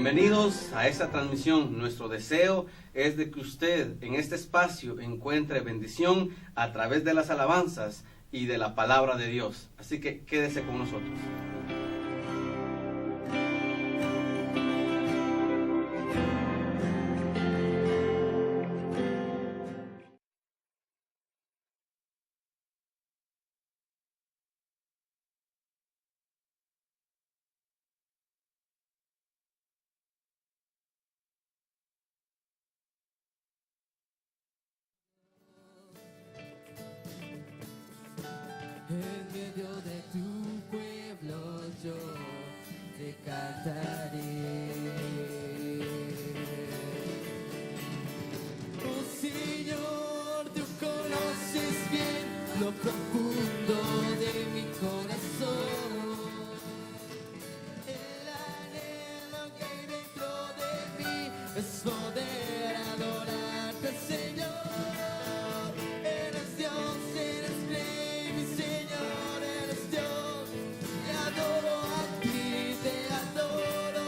Bienvenidos a esta transmisión. Nuestro deseo es de que usted en este espacio encuentre bendición a través de las alabanzas y de la palabra de Dios. Así que quédese con nosotros. En medio de tu pueblo yo te cantaré. Oh Señor, tú conoces bien lo profundo de mi corazón. El anhelo que hay dentro de mí es poder adorarte, Señor. Eres Dios, eres Rey, mi Señor, eres Dios. Te adoro a ti, te adoro.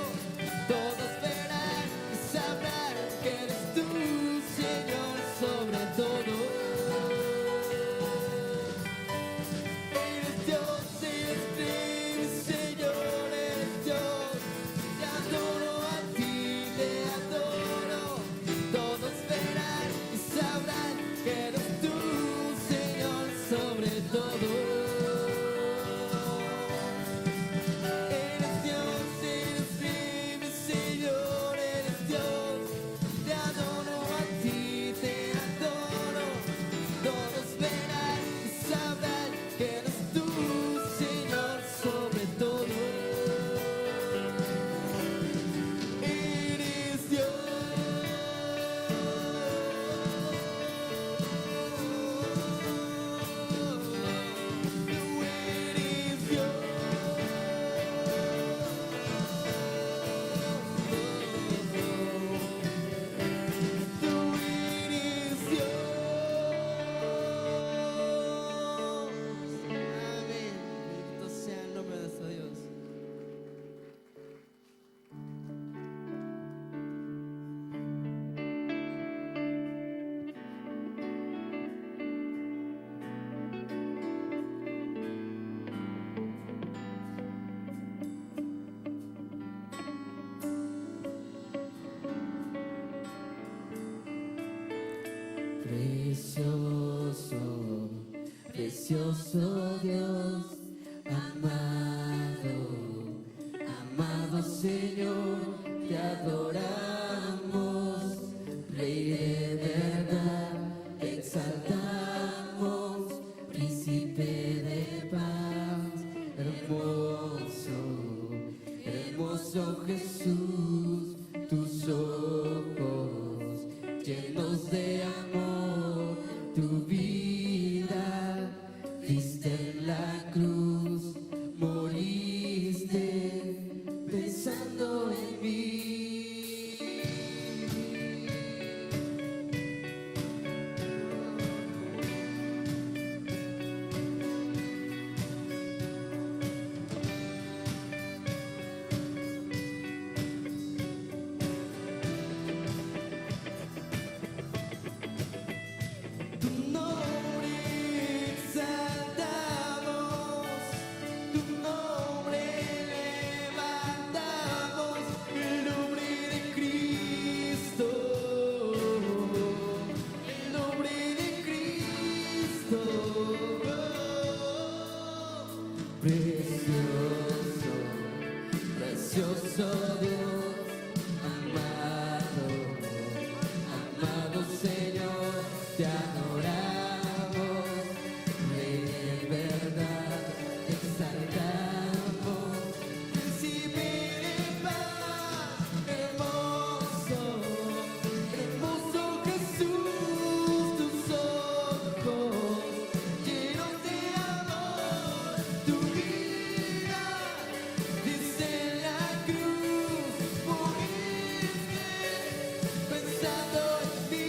Todos verán y sabrán que eres tú, Señor, sobre todo. Eres Dios, eres Rey, mi Señor, eres Dios. Te adoro a ti, te adoro. Todos verán y sabrán que eres tú, Señor, sobre todo. Eres Dios, eres Rey, mi Señor, eres Dios. Te adoro a ti, te adoro. Todos verán y sabrán que eres tú, Señor, sobre todo. Eres Dios. Tú eres Dios. Tú eres Dios. Amén. Bendito sea el nombre de nuestro Dios. Precioso, precioso Dios, amado, amado Señor, te adoramos, Rey de verdad, te exaltamos, Príncipe de paz, hermoso, hermoso Jesús, tus ojos llenos de amor, tu vida diste en la cruz, moriste pensando en mí. Tu nombre exaltamos, tu nombre levantamos, el nombre de Cristo, el nombre de Cristo. Precioso, precioso Dios, amado, amado Señor, te adoramos, Rey de verdad, te exaltamos, Príncipe de paz, hermoso, hermoso Jesús, tus ojos llenos de amor, tu vida dice en la cruz, moriste pensando en mí.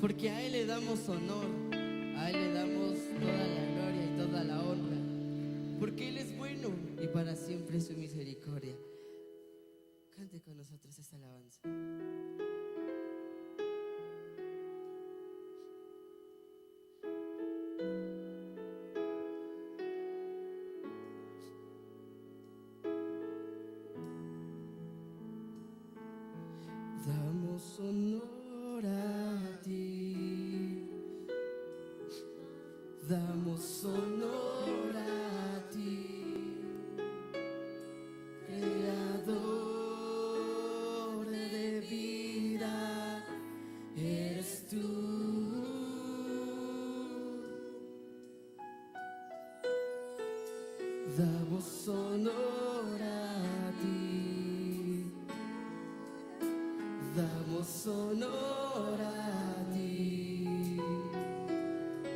porque a Él le damos honor, a Él le damos toda la gloria y toda la honra, porque Él es bueno y para siempre es su misericordia. Cante con nosotros esta alabanza. Damos honor a ti, damos honor a ti, creador de vida, eres tú. Damos honor a ti, damos honor a ti,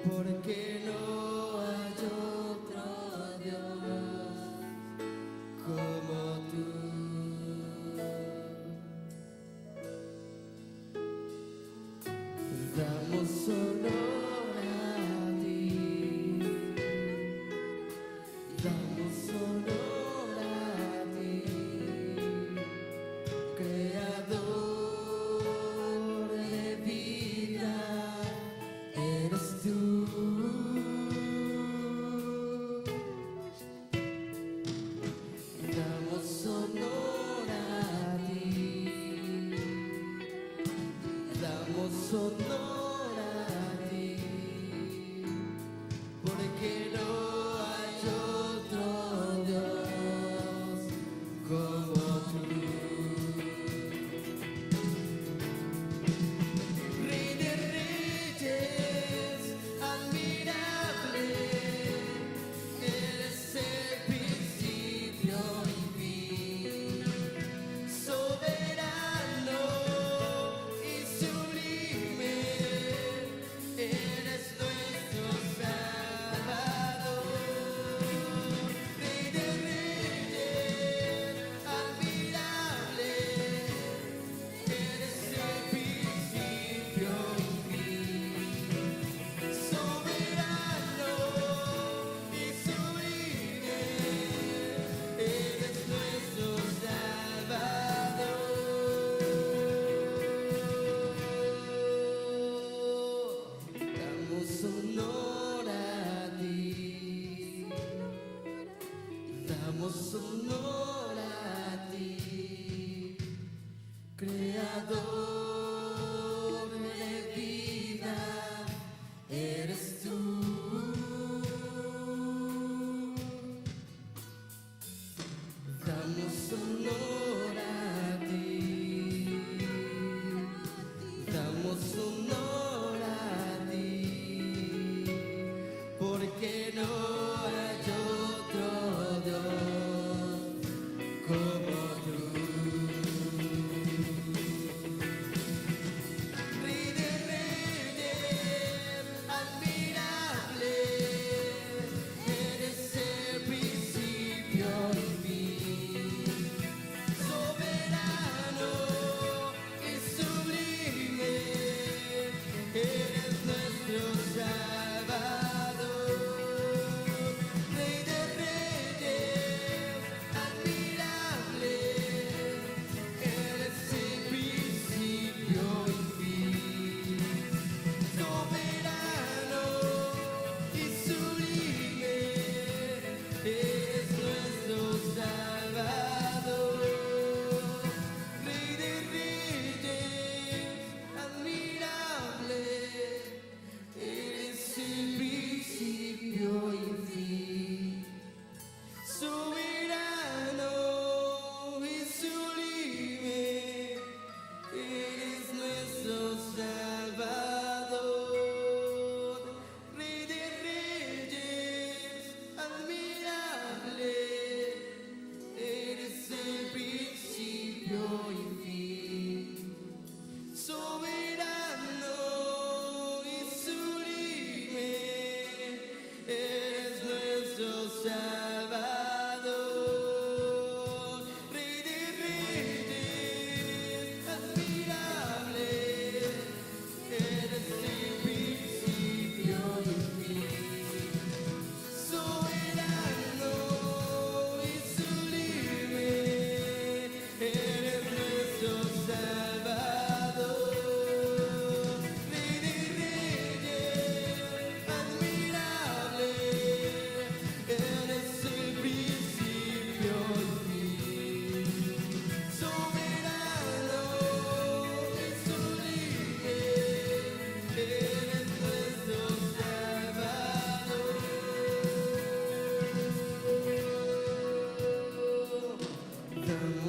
porque no hay otro Dios como tú. Damos honor a ti, damos honor a ti, creador de vida, eres tú.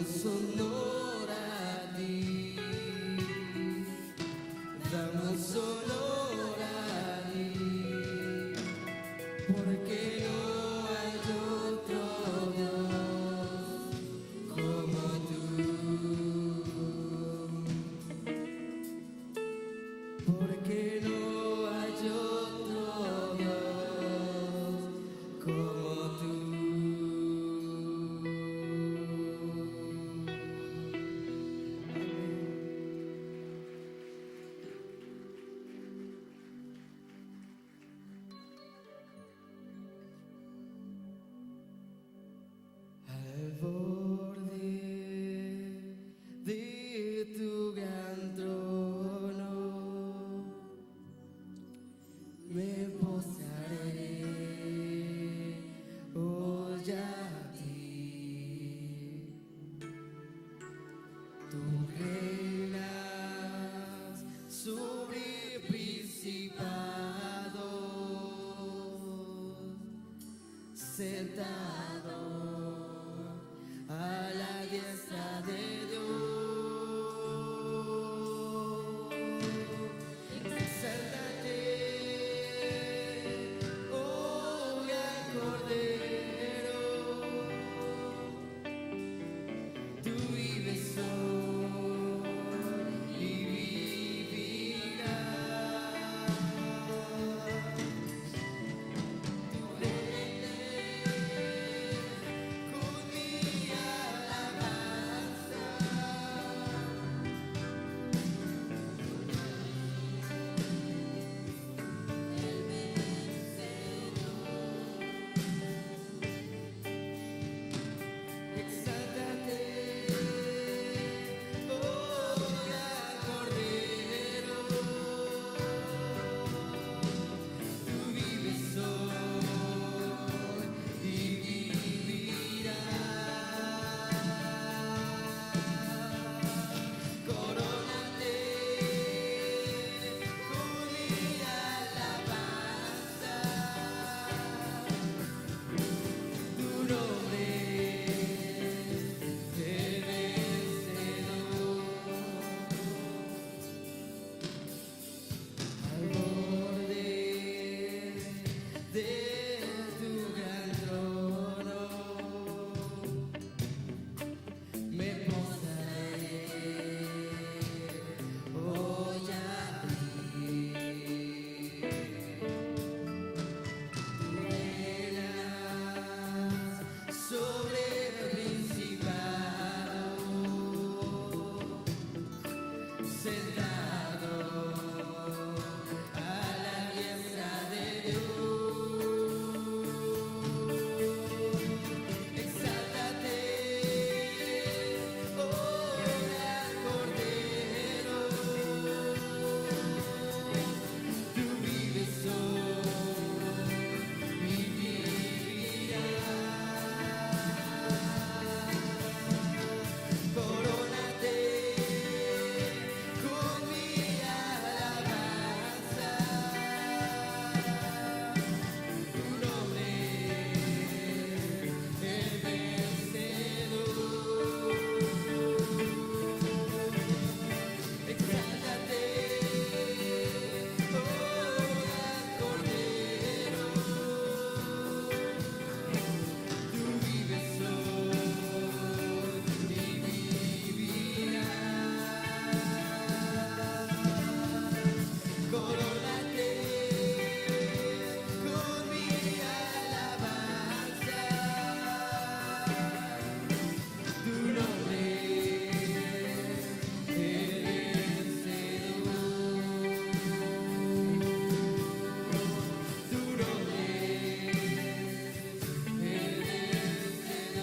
damos honor a ti, damos honor a ti, porque no hay otro Dios como tú, porque no hay otro Dios como tú. Al borde de tu gran trono me posaré hoy a ti. Tú reinas sobre principados, sentado a la diestra de Dios. Exáltate, oh gran Cordero, tú vives hoy y vivirás. Tú reinas con mi alabanza. Exáltate, oh gran Cordero, tú vives hoy y vivirás. Corónate con mi alabanza. Tu nombre el vencedor. Al borde de tu gran trono me posaré hoy a ti. Reinas sobre principados, sentado a la diestra de Dios. Exáltate, oh gran Cordero, tú vives hoy y vivirás. Corónate con mi alabanza. Tu nombre el vencedor. Exáltate, oh gran Cordero, tú vives hoy y vivirás. Corónate con mi alabanza. Tu nombre el vencedor. Tu nombre el vencedor.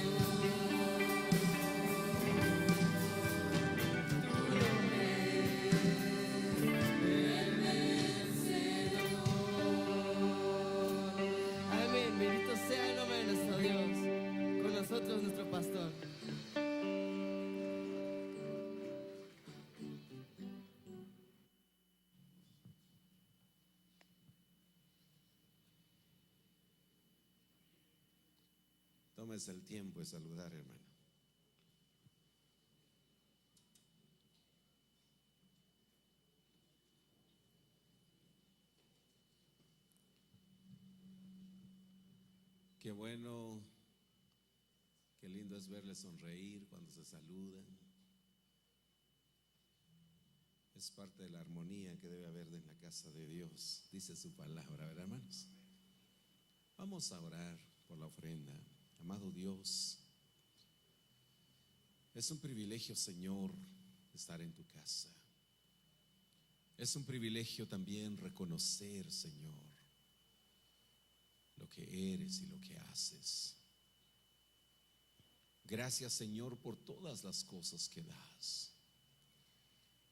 Amén, bendito sea el nombre de nuestro Dios. Con nosotros nuestro pastor. Tómese el tiempo de saludar, hermano. Qué bueno, qué lindo es verles sonreír cuando se saludan. Es parte de la armonía que debe haber en la casa de Dios, dice su palabra, ¿verdad, hermanos? Vamos a orar por la ofrenda. Amado Dios, es un privilegio, Señor, estar en tu casa. Es un privilegio también reconocer, Señor, lo que eres y lo que haces. Gracias, Señor, por todas las cosas que das.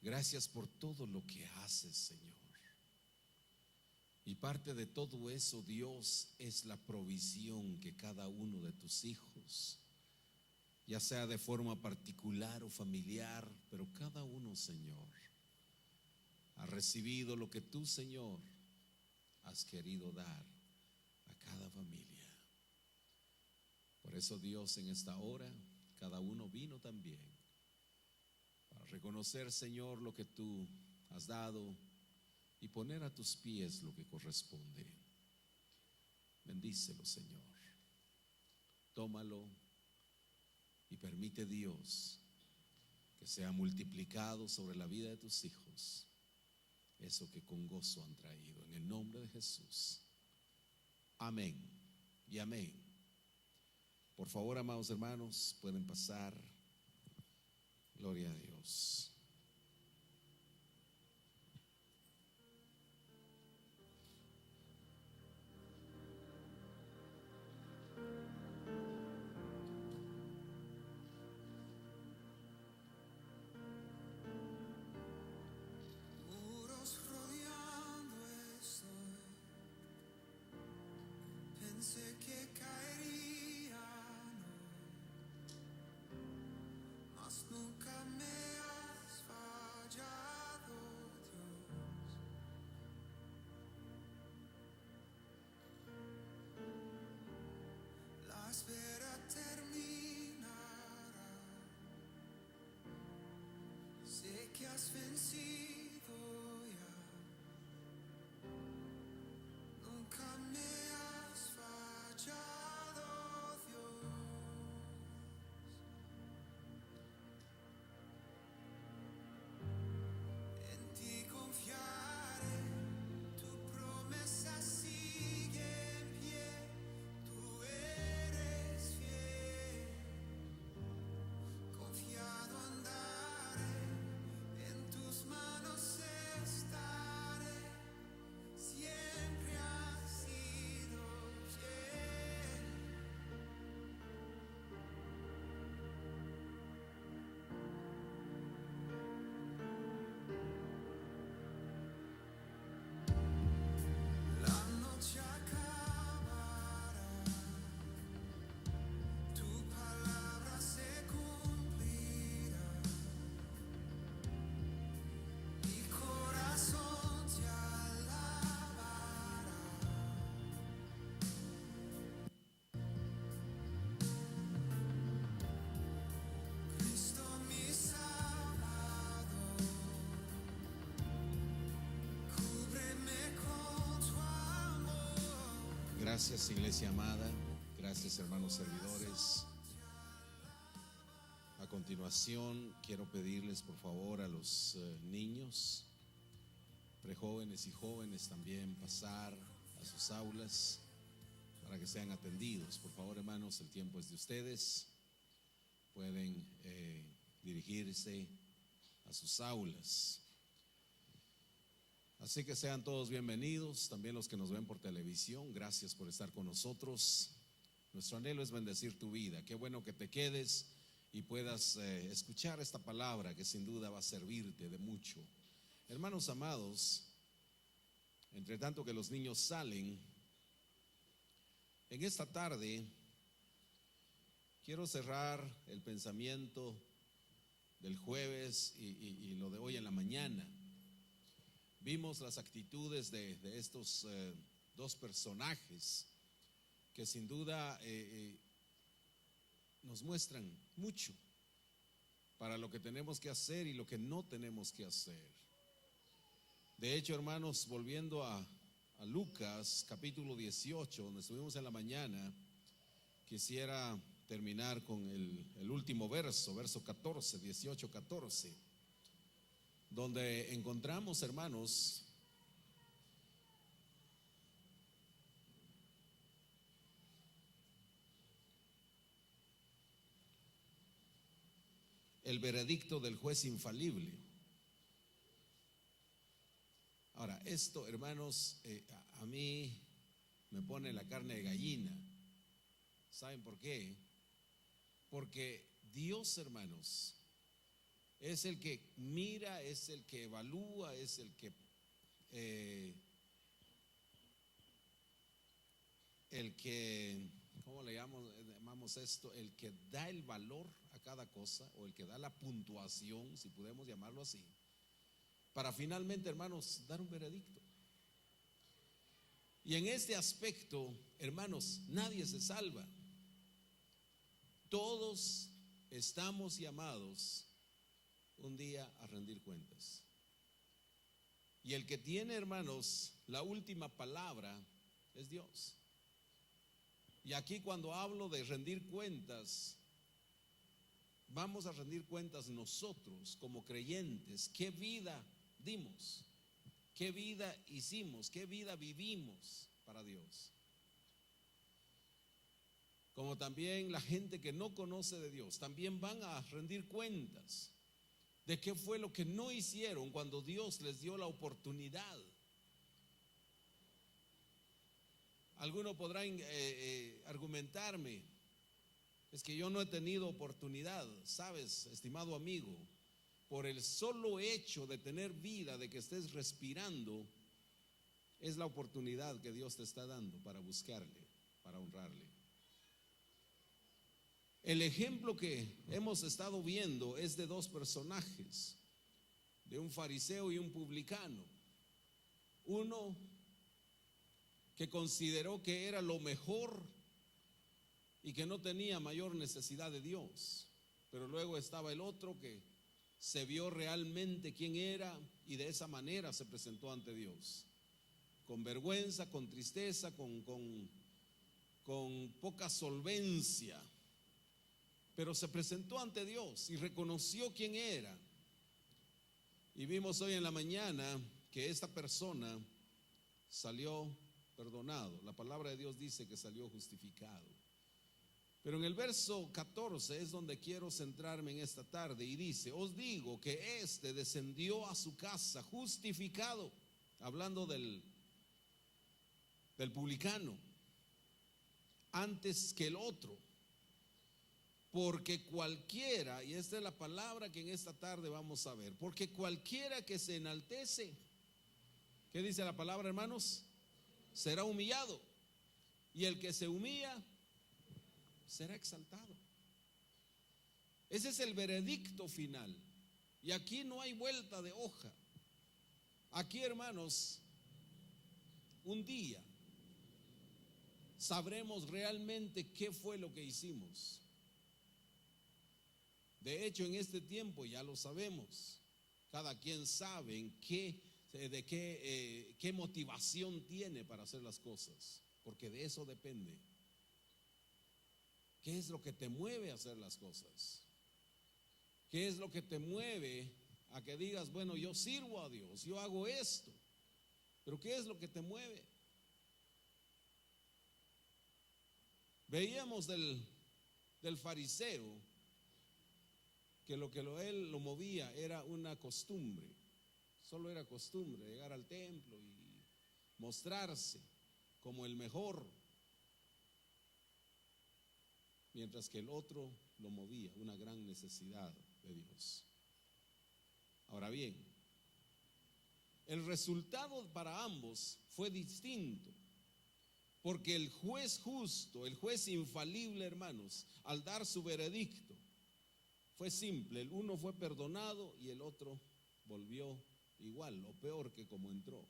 Gracias por todo lo que haces, Señor. Y parte de todo eso, Dios, es la provisión que cada uno de tus hijos, ya sea de forma particular o familiar, pero cada uno, Señor, ha recibido lo que tú, Señor, has querido dar a cada familia. Por eso, Dios, en esta hora, cada uno vino también para reconocer, Señor, lo que tú has dado y poner a tus pies lo que corresponde. Bendícelo, Señor. Tómalo y permite, Dios, que sea multiplicado sobre la vida de tus hijos eso que con gozo han traído, en el nombre de Jesús. Amén y amén. Por favor, amados hermanos, pueden pasar. Gloria a Dios. Muros rodeando estoy, pensé que caerían hoy, mas nunca me has fallado, Dios. La espera terminará, sé que has vencido ya. Nunca me has fallado, Dios. En ti confiaré, tu promesa sigue en pie, tú eres fiel. Confiado andaré, en tus manos estaré, siempre has sido fiel. La noche acabará, tu palabra se cumplirá, mi corazón te alabará. Cristo mi Salvador, cúbreme con tu amor. Gracias, iglesia amada. Gracias, hermanos servidores. A continuación, quiero pedirles por favor a los niños, prejóvenes y jóvenes también, pasar a sus aulas para que sean atendidos. Por favor, hermanos, el tiempo es de ustedes. Pueden dirigirse a sus aulas. Así que sean todos bienvenidos, también los que nos ven por televisión. Gracias por estar con nosotros. Nuestro anhelo es bendecir tu vida. Qué bueno que te quedes y puedas escuchar esta palabra que sin duda va a servirte de mucho. Hermanos amados, entre tanto que los niños salen, en esta tarde quiero cerrar el pensamiento del jueves y lo de hoy en la mañana. Vimos las actitudes de estos dos personajes que sin duda nos muestran mucho para lo que tenemos que hacer y lo que no tenemos que hacer. De hecho, hermanos, volviendo a Lucas capítulo 18, donde estuvimos en la mañana, quisiera terminar con el último verso, verso 14, 18, 14, donde encontramos, hermanos, el veredicto del juez infalible. Ahora, esto, hermanos, a mí me pone la carne de gallina. ¿Saben por qué? Porque Dios, hermanos, es el que mira, es el que evalúa, es el que ¿cómo le llamamos esto? El que da el valor a cada cosa, o el que da la puntuación, si podemos llamarlo así, para finalmente, hermanos, dar un veredicto. Y en este aspecto, hermanos, nadie se salva. Todos estamos llamados un día a rendir cuentas. Y el que tiene, hermanos, la última palabra es Dios. Y aquí, cuando hablo de rendir cuentas, vamos a rendir cuentas nosotros como creyentes. ¿Qué vida dimos? ¿Qué vida hicimos? ¿Qué vida vivimos para Dios? Como también la gente que no conoce de Dios, también van a rendir cuentas de qué fue lo que no hicieron cuando Dios les dio la oportunidad. Algunos podrán argumentarme, es que yo no he tenido oportunidad. Sabes, estimado amigo, por el solo hecho de tener vida, de que estés respirando, es la oportunidad que Dios te está dando para buscarle, para honrarle. El ejemplo que hemos estado viendo es de dos personajes, de un fariseo y un publicano. Uno que consideró que era lo mejor y que no tenía mayor necesidad de Dios, pero luego estaba el otro que se vio realmente quién era y de esa manera se presentó ante Dios, con vergüenza, con tristeza, con poca solvencia, pero se presentó ante Dios y reconoció quién era. Y vimos hoy en la mañana que esta persona salió perdonado. La palabra de Dios dice que salió justificado. Pero en el verso 14 es donde quiero centrarme en esta tarde, y dice: os digo que éste descendió a su casa justificado, hablando del publicano, antes que el otro. Porque cualquiera, y esta es la palabra que en esta tarde vamos a ver, porque cualquiera que se enaltece, ¿qué dice la palabra, hermanos? Será humillado, y el que se humilla será exaltado. Ese es el veredicto final, y aquí no hay vuelta de hoja. Aquí, hermanos, un día sabremos realmente qué fue lo que hicimos. De hecho, en este tiempo ya lo sabemos. Cada quien sabe en qué motivación tiene para hacer las cosas, porque de eso depende. ¿Qué es lo que te mueve a hacer las cosas? ¿Qué es lo que te mueve a que digas, bueno, yo sirvo a Dios, yo hago esto? Pero ¿qué es lo que te mueve? Veíamos del fariseo que él lo movía era una costumbre. Solo era costumbre llegar al templo y mostrarse como el mejor, mientras que el otro lo movía una gran necesidad de Dios. Ahora bien, el resultado para ambos fue distinto, porque el juez justo, el juez infalible, hermanos, al dar su veredicto, fue simple. El uno fue perdonado y el otro volvió igual o peor que como entró.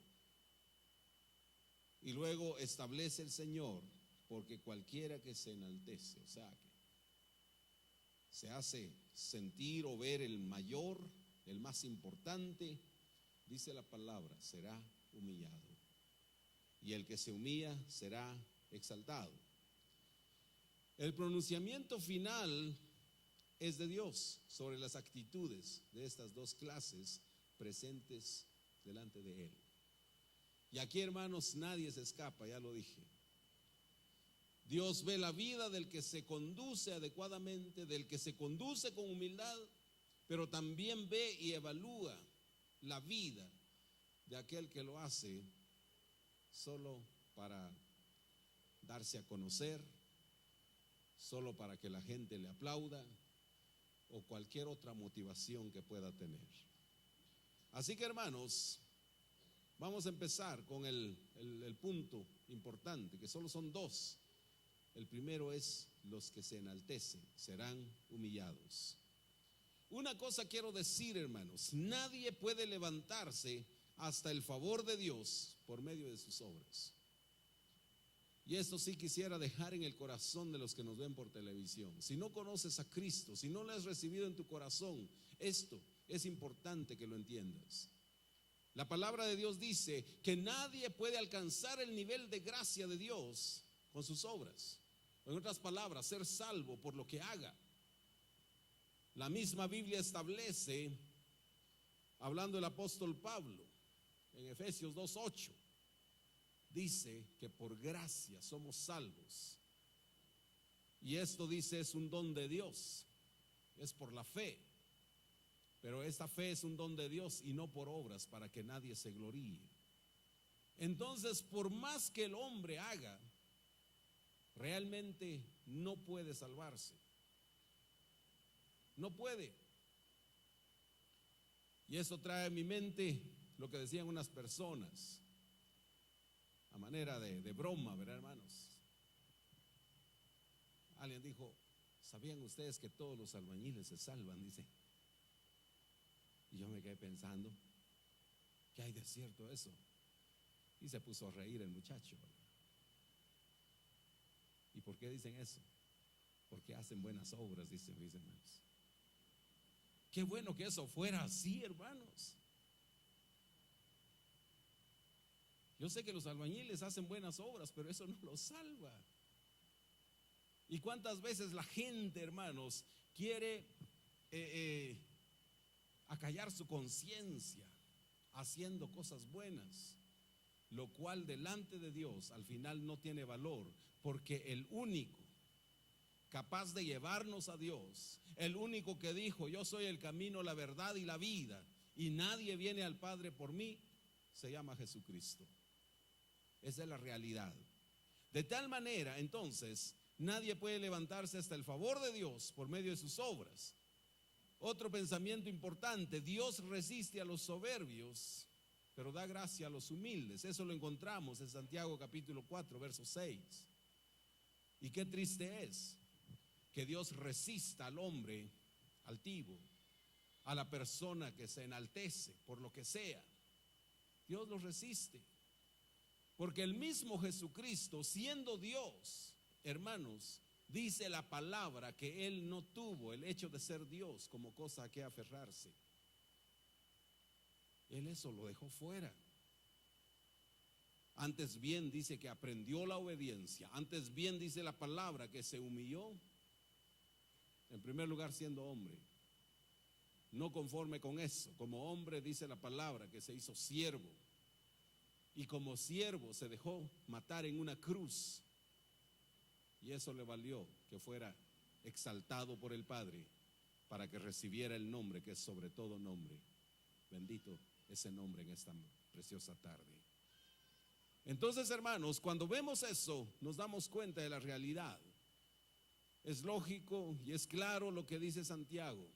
Y luego establece el Señor: porque cualquiera que se enaltece, o sea, que se hace sentir o ver el mayor, el más importante, dice la palabra, será humillado, y el que se humilla será exaltado. El pronunciamiento final es de Dios sobre las actitudes de estas dos clases presentes delante de Él. Y aquí, hermanos, nadie se escapa, ya lo dije. Dios ve la vida del que se conduce adecuadamente, del que se conduce con humildad, pero también ve y evalúa la vida de aquel que lo hace solo para darse a conocer, solo para que la gente le aplauda o cualquier otra motivación que pueda tener. Así que, hermanos, vamos a empezar con el punto importante, que solo son dos. El primero es: los que se enaltecen serán humillados. Una cosa quiero decir, hermanos: nadie puede levantarse hasta el favor de Dios por medio de sus obras. Y esto sí quisiera dejar en el corazón de los que nos ven por televisión. Si no conoces a Cristo, si no lo has recibido en tu corazón, esto es importante que lo entiendas. La palabra de Dios dice que nadie puede alcanzar el nivel de gracia de Dios con sus obras. En otras palabras, ser salvo por lo que haga. La misma Biblia establece, hablando el apóstol Pablo, en Efesios 2:8, dice que por gracia somos salvos. Y esto, dice, es un don de Dios, es por la fe. Pero esta fe es un don de Dios y no por obras, para que nadie se gloríe. Entonces, por más que el hombre haga, realmente no puede salvarse. No puede. Y eso trae a mi mente lo que decían unas personas, a manera de broma, ¿verdad, hermanos? Alguien dijo: ¿sabían ustedes que todos los albañiles se salvan? Dice. Y yo me quedé pensando, ¿qué hay de cierto eso? Y se puso a reír el muchacho. ¿Y por qué dicen eso? Porque hacen buenas obras, dicen mis hermanos. Qué bueno que eso fuera así, hermanos. Yo sé que los albañiles hacen buenas obras, pero eso no los salva. ¿Y cuántas veces la gente, hermanos, quiere acallar su conciencia haciendo cosas buenas, lo cual delante de Dios al final no tiene valor, porque el único capaz de llevarnos a Dios, el único que dijo: yo soy el camino, la verdad y la vida, y nadie viene al Padre por mí, se llama Jesucristo. Esa es la realidad. De tal manera, entonces, nadie puede levantarse hasta el favor de Dios por medio de sus obras. Otro pensamiento importante: Dios resiste a los soberbios, pero da gracia a los humildes. Eso lo encontramos en Santiago capítulo 4, verso 6. Y qué triste es que Dios resista al hombre altivo, a la persona que se enaltece por lo que sea. Dios lo resiste, porque el mismo Jesucristo, siendo Dios, hermanos, dice la palabra que Él no tuvo el hecho de ser Dios como cosa a que aferrarse. Él eso lo dejó fuera. Antes bien dice que aprendió la obediencia. Antes bien dice la palabra que se humilló. En primer lugar, siendo hombre. No conforme con eso, como hombre, dice la palabra que se hizo siervo. Y como siervo se dejó matar en una cruz. Y eso le valió que fuera exaltado por el Padre, para que recibiera el nombre que es sobre todo nombre. Bendito ese nombre en esta preciosa tarde. Entonces, hermanos, cuando vemos eso, nos damos cuenta de la realidad. Es lógico y es claro lo que dice Santiago,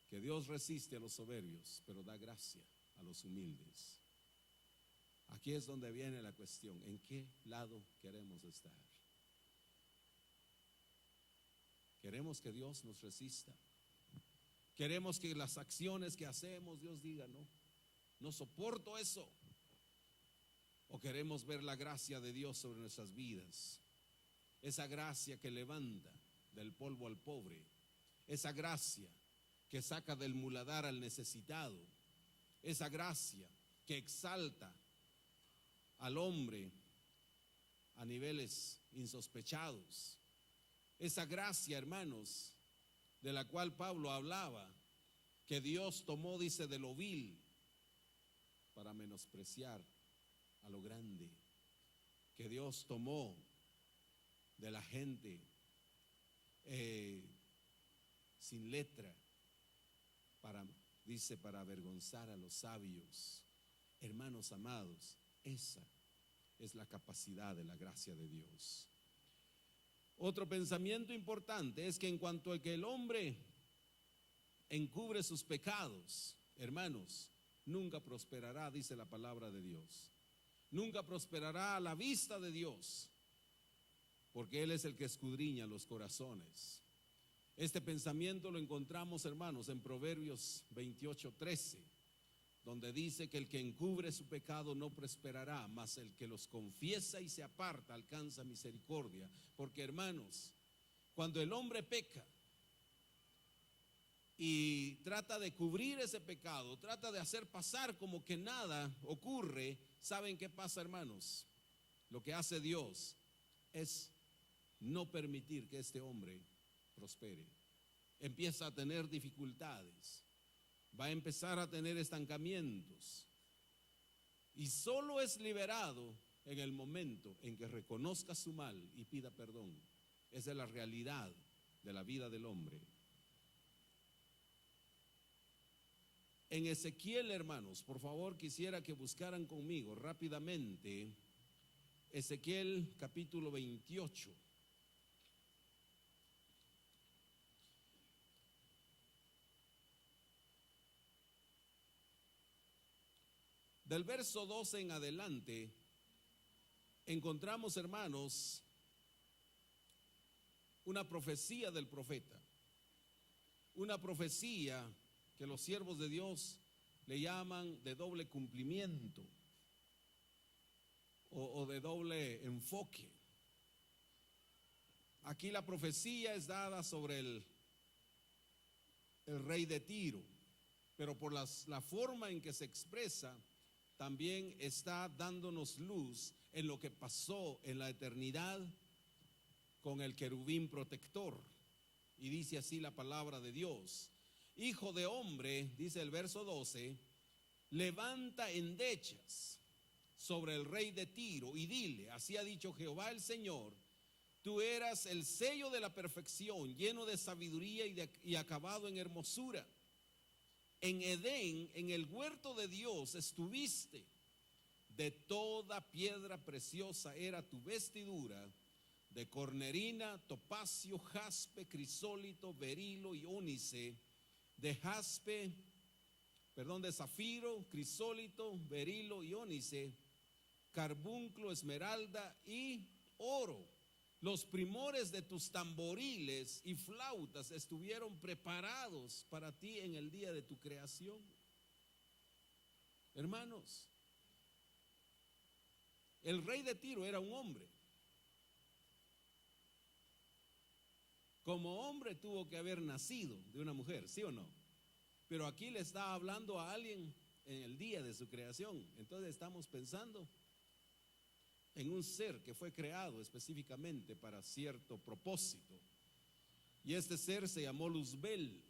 que Dios resiste a los soberbios, pero da gracia a los humildes. Aquí es donde viene la cuestión: ¿en qué lado queremos estar? ¿Queremos que Dios nos resista? ¿Queremos que las acciones que hacemos Dios diga: no soporto eso? ¿O queremos ver la gracia de Dios sobre nuestras vidas? Esa gracia que levanta del polvo al pobre, esa gracia que saca del muladar al necesitado, esa gracia que exalta al hombre a niveles insospechados. Esa gracia, hermanos, de la cual Pablo hablaba, que Dios tomó, dice, de lo vil para menospreciar a lo grande, que Dios tomó de la gente sin letra para, dice, para avergonzar a los sabios. Hermanos amados, esa es la capacidad de la gracia de Dios. Otro pensamiento importante es que en cuanto a que el hombre encubre sus pecados, hermanos, nunca prosperará, dice la palabra de Dios. Nunca prosperará a la vista de Dios, porque Él es el que escudriña los corazones. Este pensamiento lo encontramos, hermanos, en Proverbios 28:13, donde dice que el que encubre su pecado no prosperará, mas el que los confiesa y se aparta alcanza misericordia. Porque, hermanos, cuando el hombre peca y trata de cubrir ese pecado, trata de hacer pasar como que nada ocurre, ¿saben qué pasa, hermanos? Lo que hace Dios es no permitir que este hombre prospere. Empieza a tener dificultades, va a empezar a tener estancamientos, y solo es liberado en el momento en que reconozca su mal y pida perdón. Esa es la realidad de la vida del hombre. En Ezequiel, hermanos, por favor, quisiera que buscaran conmigo rápidamente Ezequiel capítulo 28. Del verso 12 en adelante, encontramos, hermanos, una profecía del profeta. Una profecía que los siervos de Dios le llaman de doble cumplimiento o de doble enfoque. Aquí la profecía es dada sobre el rey de Tiro, pero por la forma en que se expresa, también está dándonos luz en lo que pasó en la eternidad con el querubín protector. Y dice así la palabra de Dios: Hijo de hombre, dice el verso 12, levanta endechas sobre el rey de Tiro y dile: así ha dicho Jehová el Señor, tú eras el sello de la perfección, lleno de sabiduría y acabado en hermosura. En Edén, en el huerto de Dios estuviste, de toda piedra preciosa era tu vestidura, de cornerina, topacio, jaspe, crisólito, berilo y ónice, de zafiro, crisólito, berilo y ónice, carbunclo, esmeralda y oro. Los primores de tus tamboriles y flautas estuvieron preparados para ti en el día de tu creación. Hermanos, el rey de Tiro era un hombre. Como hombre tuvo que haber nacido de una mujer, ¿sí o no? Pero aquí le está hablando a alguien en el día de su creación. Entonces estamos pensando en un ser que fue creado específicamente para cierto propósito. Y este ser se llamó Luzbel,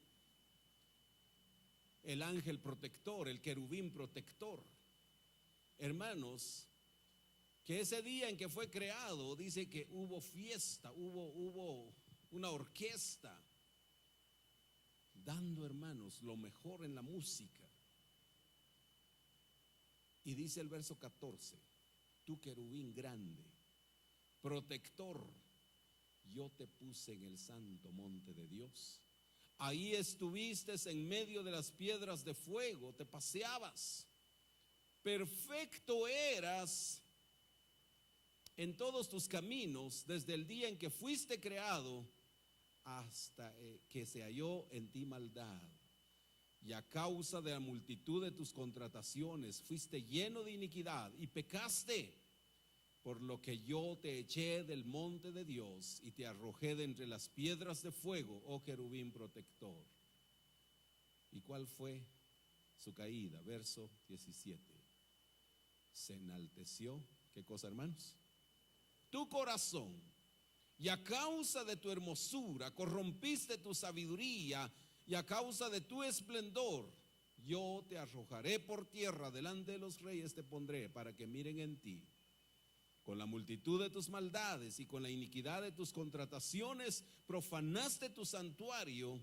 el ángel protector, el querubín protector. Hermanos, que ese día en que fue creado, dice que hubo fiesta, hubo una orquesta, dando, hermanos, lo mejor en la música. Y dice el verso 14: tú querubín grande, protector, yo te puse en el santo monte de Dios. Ahí estuviste en medio de las piedras de fuego, te paseabas. Perfecto eras en todos tus caminos desde el día en que fuiste creado hasta que se halló en ti maldad. Y a causa de la multitud de tus contrataciones fuiste lleno de iniquidad y pecaste, por lo que yo te eché del monte de Dios y te arrojé de entre las piedras de fuego, oh querubín protector. ¿Y cuál fue su caída? Verso 17. Se enalteció, ¿qué cosa, hermanos? tu corazón, y a causa de tu hermosura corrompiste tu sabiduría, y a causa de tu esplendor yo te arrojaré por tierra, delante de los reyes te pondré para que miren en ti. Con la multitud de tus maldades y con la iniquidad de tus contrataciones profanaste tu santuario.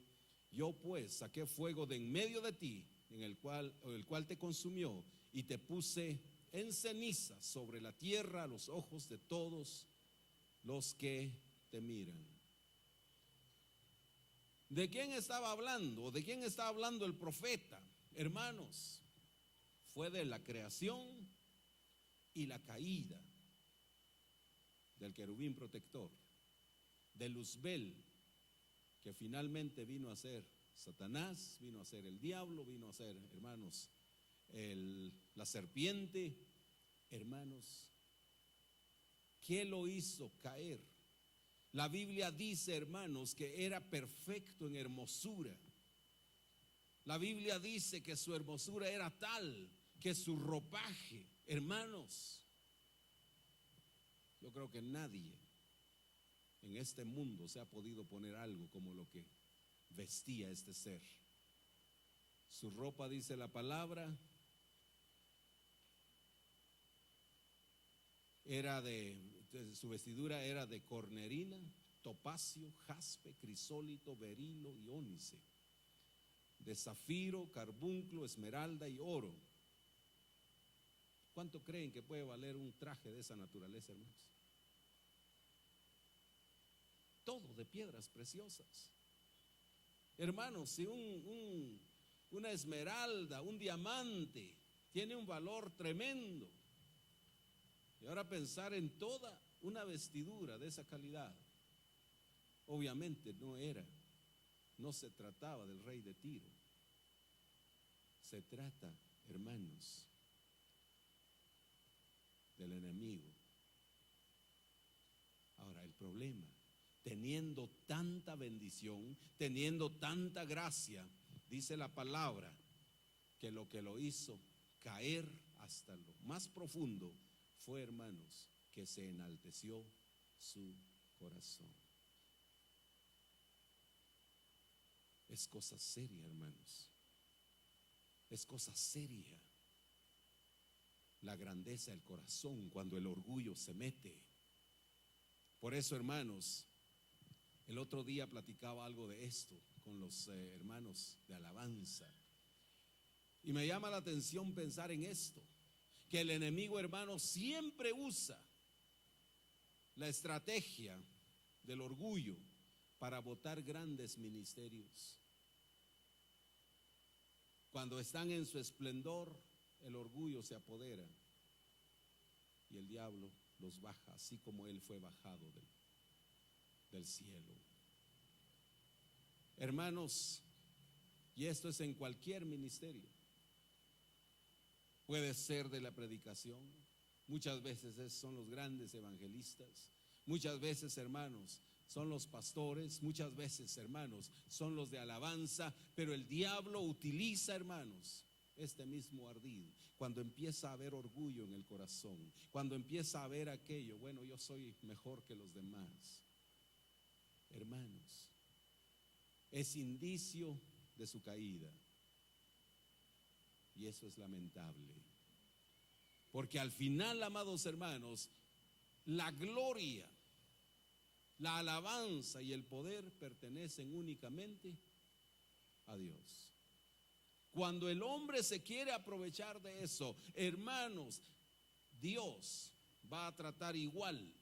Yo pues saqué fuego de en medio de ti, el cual te consumió, y te puse en ceniza sobre la tierra a los ojos de todos los que te miran. ¿De quién estaba hablando? ¿De quién estaba hablando el profeta? Hermanos, fue de la creación y la caída del querubín protector, de Luzbel, que finalmente vino a ser Satanás, vino a ser el diablo, vino a ser, hermanos, la serpiente. Hermanos, ¿qué lo hizo caer? La Biblia dice, hermanos, que era perfecto en hermosura. La Biblia dice que su hermosura era tal que su ropaje, hermanos, yo creo que nadie en este mundo se ha podido poner algo como lo que vestía este ser. Su ropa, dice la palabra, su vestidura era de cornerina, topacio, jaspe, crisólito, berilo y ónice, de zafiro, carbunclo, esmeralda y oro. ¿Cuánto creen que puede valer un traje de esa naturaleza, hermanos? Todo de piedras preciosas. Hermanos, si una esmeralda, un diamante, tiene un valor tremendo, y ahora pensar en toda una vestidura de esa calidad, obviamente no se trataba del rey de Tiro. Se trata, hermanos, del enemigo. Ahora, el problema, teniendo tanta bendición, teniendo tanta gracia, dice la palabra, que lo hizo caer hasta lo más profundo fue, hermanos, que se enalteció su corazón. Es cosa seria, hermanos. Es cosa seria la grandeza del corazón cuando el orgullo se mete. Por eso, hermanos, el otro día platicaba algo de esto con los hermanos de alabanza, y me llama la atención pensar en esto, que el enemigo, hermanos, siempre usa la estrategia del orgullo para botar grandes ministerios. Cuando están en su esplendor, el orgullo se apodera y el diablo los baja, así como él fue bajado del cielo. Hermanos, y esto es en cualquier ministerio. Puede ser de la predicación, muchas veces son los grandes evangelistas, muchas veces, hermanos, son los pastores, muchas veces, hermanos, son los de alabanza, pero el diablo utiliza, hermanos, este mismo ardid, cuando empieza a haber orgullo en el corazón, cuando empieza a haber aquello, bueno, yo soy mejor que los demás. Hermanos, es indicio de su caída, y eso es lamentable, porque al final, amados hermanos, la gloria, la alabanza y el poder pertenecen únicamente a Dios. Cuando el hombre se quiere aprovechar de eso, hermanos, Dios va a tratar igual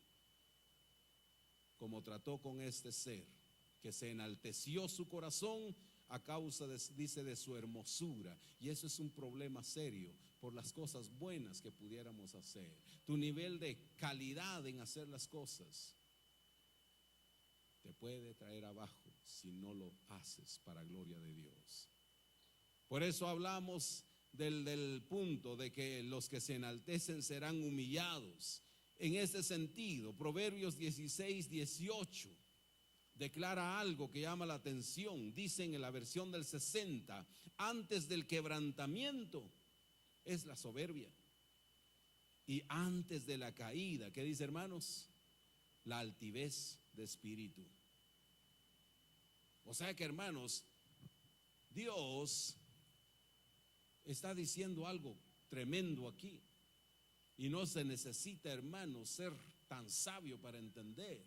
como trató con este ser, que se enalteció su corazón a causa de su hermosura. Y eso es un problema serio por las cosas buenas que pudiéramos hacer. Tu nivel de calidad en hacer las cosas te puede traer abajo si no lo haces para gloria de Dios. Por eso hablamos del punto de que los que se enaltecen serán humillados. En ese sentido, Proverbios 16:18 declara algo que llama la atención. Dicen en la versión del 60, antes del quebrantamiento es la soberbia, y antes de la caída, ¿qué dice, hermanos? la altivez de espíritu. O sea que, hermanos, Dios está diciendo algo tremendo aquí. Y no se necesita, hermanos, ser tan sabio para entender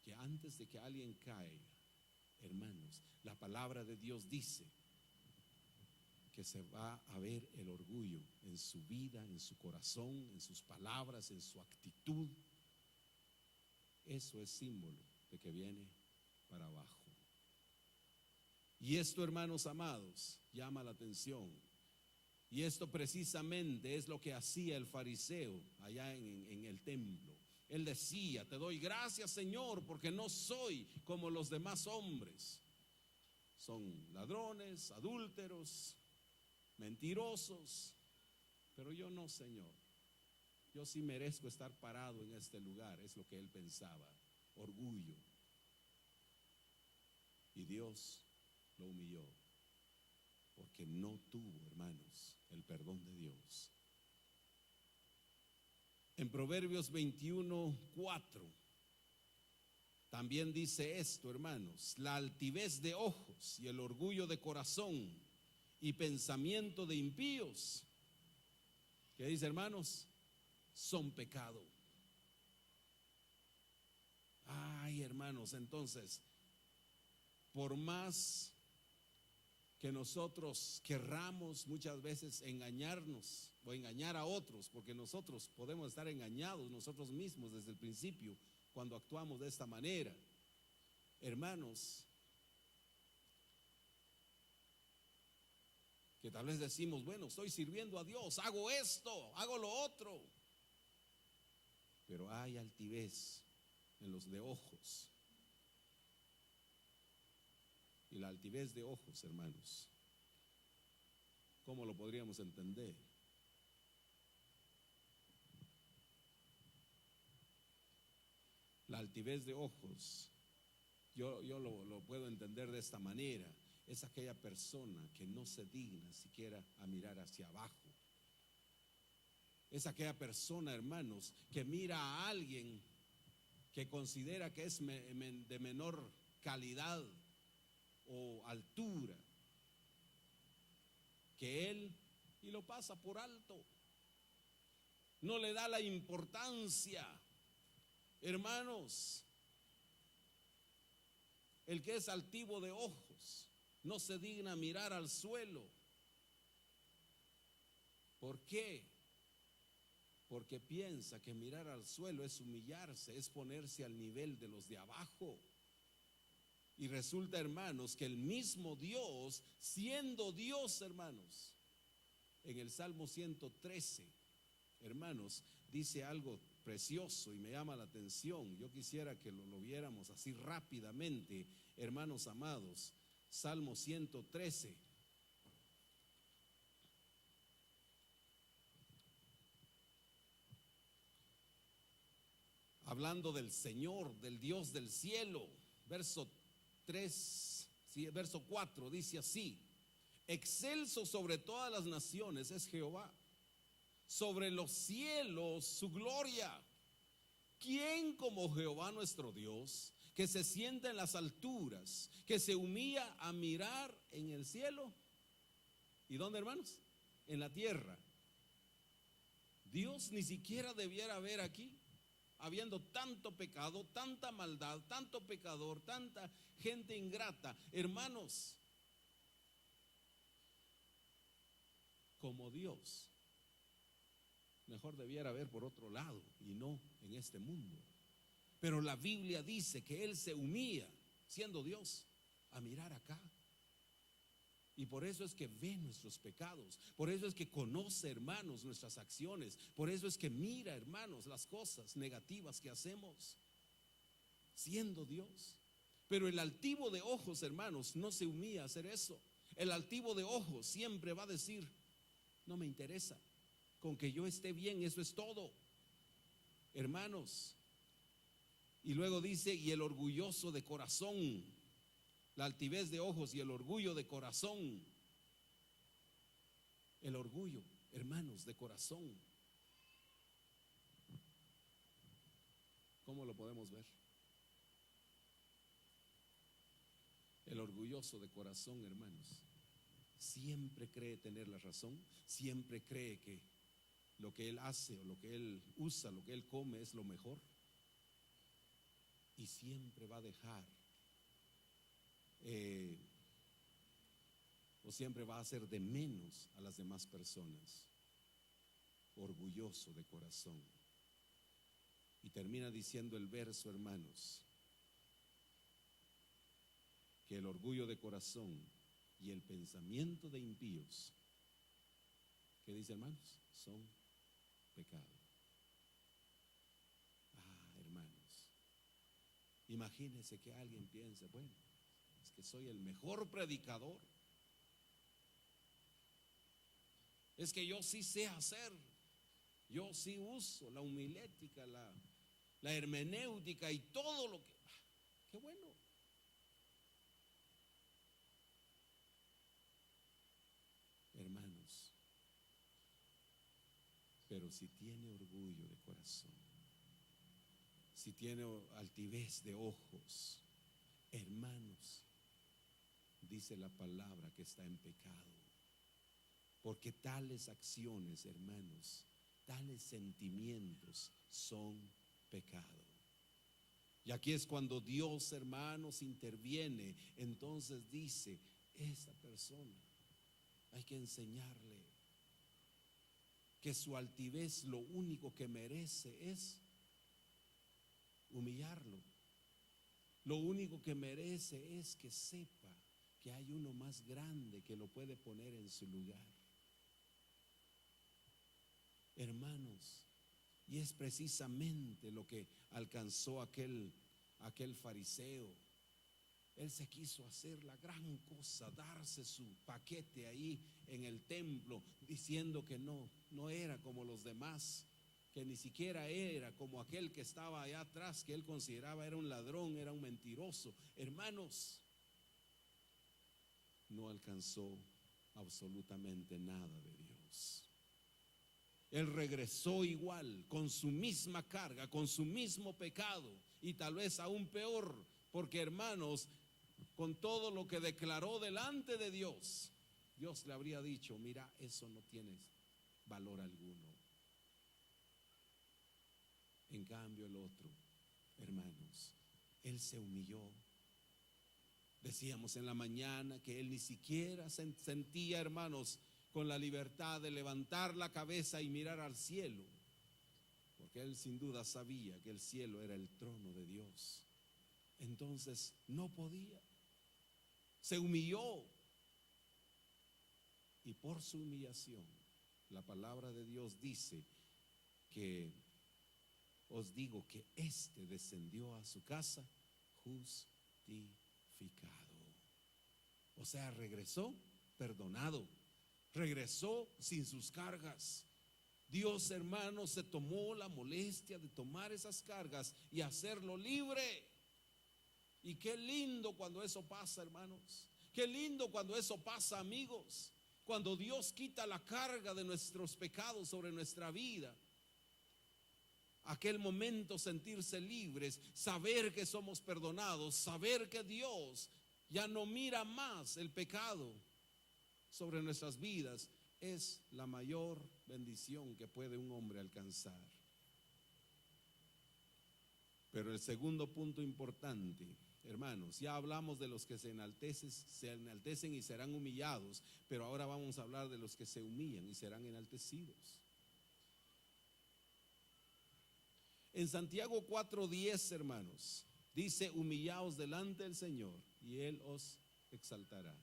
que antes de que alguien caiga, hermanos, la palabra de Dios dice que se va a ver el orgullo en su vida, en su corazón, en sus palabras, en su actitud. Eso es símbolo de que viene para abajo. Y esto, hermanos amados, llama la atención. Y esto precisamente es lo que hacía el fariseo allá en el templo. Él decía: te doy gracias, Señor, porque no soy como los demás hombres. Son ladrones, adúlteros, mentirosos, pero yo no, Señor. Yo sí merezco estar parado en este lugar. Es lo que él pensaba, orgullo. Y Dios lo humilló, porque no tuvo, hermanos, el perdón de Dios. En Proverbios 21:4 también dice esto, hermanos: la altivez de ojos y el orgullo de corazón y pensamiento de impíos, ¿qué dice, hermanos? Son pecado. Ay, hermanos, entonces, por más que nosotros querramos muchas veces engañarnos o engañar a otros, porque nosotros podemos estar engañados nosotros mismos desde el principio cuando actuamos de esta manera, hermanos, que tal vez decimos: bueno, estoy sirviendo a Dios, hago esto, hago lo otro, pero hay altivez en los de ojos. Y la altivez de ojos, hermanos, ¿cómo lo podríamos entender? La altivez de ojos, yo lo puedo entender de esta manera: es aquella persona que no se digna siquiera a mirar hacia abajo. Es aquella persona, hermanos, que mira a alguien que considera que es de menor calidad o altura que él, y lo pasa por alto. No le da la importancia. Hermanos, el que es altivo de ojos no se digna mirar al suelo. ¿Por qué? Porque piensa que mirar al suelo es humillarse, es ponerse al nivel de los de abajo. Y resulta, hermanos, que el mismo Dios, siendo Dios, hermanos, en el Salmo 113, hermanos, dice algo precioso y me llama la atención. Yo quisiera que lo viéramos así rápidamente, hermanos amados. Salmo 113. Hablando del Señor, del Dios del cielo, verso 3, verso 4, dice así: excelso sobre todas las naciones es Jehová, sobre los cielos su gloria. ¿Quién como Jehová nuestro Dios, que se sienta en las alturas, que se humilla a mirar en el cielo? ¿Y dónde, hermanos? En la tierra. Dios ni siquiera debiera ver aquí, habiendo tanto pecado, tanta maldad, tanto pecador, tanta gente ingrata. Hermanos, como Dios, mejor debiera ver por otro lado y no en este mundo. Pero la Biblia dice que Él se humilla, siendo Dios, a mirar acá. Y por eso es que ve nuestros pecados, por eso es que conoce, hermanos, nuestras acciones, por eso es que mira, hermanos, las cosas negativas que hacemos, siendo Dios. Pero el altivo de ojos, hermanos, no se humilla a hacer eso. El altivo de ojos siempre va a decir: no me interesa, con que yo esté bien, eso es todo, hermanos. Y luego dice: y el orgulloso de corazón. La altivez de ojos y el orgullo de corazón. El orgullo, hermanos, de corazón. ¿Cómo lo podemos ver? El orgulloso de corazón, hermanos, siempre cree tener la razón, siempre cree que lo que él hace o lo que él usa, lo que él come es lo mejor, y siempre va a dejar o siempre va a hacer de menos a las demás personas. Orgulloso de corazón. Y termina diciendo el verso, hermanos, que el orgullo de corazón y el pensamiento de impíos, ¿qué dice, hermanos? Son pecado. Hermanos, imagínense que alguien piense, bueno, es que soy el mejor predicador, es que yo sí sé hacer, yo sí uso la homilética, la hermenéutica y todo lo que, qué bueno. Hermanos, pero si tiene orgullo de corazón, si tiene altivez de ojos, hermanos, dice la palabra que está en pecado. Porque tales acciones, hermanos, tales sentimientos son pecado. Y aquí es cuando Dios, hermanos, interviene. Entonces dice, esta persona hay que enseñarle que su altivez lo único que merece es humillarlo. Lo único que merece es que sepa que hay uno más grande que lo puede poner en su lugar. Hermanos, y es precisamente lo que alcanzó aquel fariseo. Él se quiso hacer la gran cosa, darse su paquete ahí en el templo, diciendo que no era como los demás, que ni siquiera era como aquel que estaba allá atrás, que él consideraba era un ladrón, era un mentiroso. Hermanos, no alcanzó absolutamente nada de Dios. Él regresó igual, con su misma carga, con su mismo pecado, y tal vez aún peor, porque, hermanos, con todo lo que declaró delante de Dios, Dios le habría dicho, mira, eso no tiene valor alguno. En cambio el otro, hermanos, él se humilló. Decíamos en la mañana que él ni siquiera sentía, hermanos, con la libertad de levantar la cabeza y mirar al cielo, porque él sin duda sabía que el cielo era el trono de Dios. Entonces no podía, se humilló, y por su humillación la palabra de Dios dice que os digo que éste descendió a su casa justificado. O sea, regresó perdonado, regresó sin sus cargas. Dios, hermanos, se tomó la molestia de tomar esas cargas y hacerlo libre. Y qué lindo cuando eso pasa, hermanos. Qué lindo cuando eso pasa, amigos. Cuando Dios quita la carga de nuestros pecados sobre nuestra vida. Aquel momento sentirse libres, saber que somos perdonados, saber que Dios ya no mira más el pecado sobre nuestras vidas, es la mayor bendición que puede un hombre alcanzar. Pero el segundo punto importante, hermanos, ya hablamos de los que se enaltecen y serán humillados, pero ahora vamos a hablar de los que se humillan y serán enaltecidos. En Santiago 4:10, hermanos, dice, humillaos delante del Señor y Él os exaltará.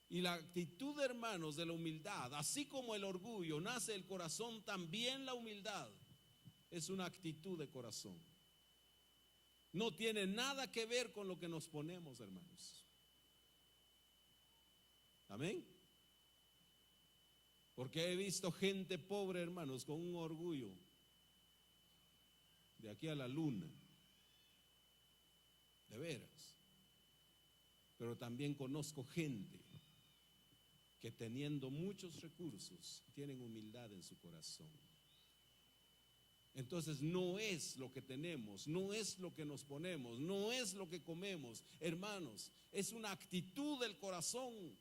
Y la actitud, hermanos, de la humildad, así como el orgullo nace del corazón, también la humildad es una actitud de corazón. No tiene nada que ver con lo que nos ponemos, hermanos. Amén. Porque he visto gente pobre, hermanos, con un orgullo de aquí a la luna, de veras. Pero también conozco gente que teniendo muchos recursos tienen humildad en su corazón. Entonces no es lo que tenemos, no es lo que nos ponemos, no es lo que comemos, hermanos, es una actitud del corazón.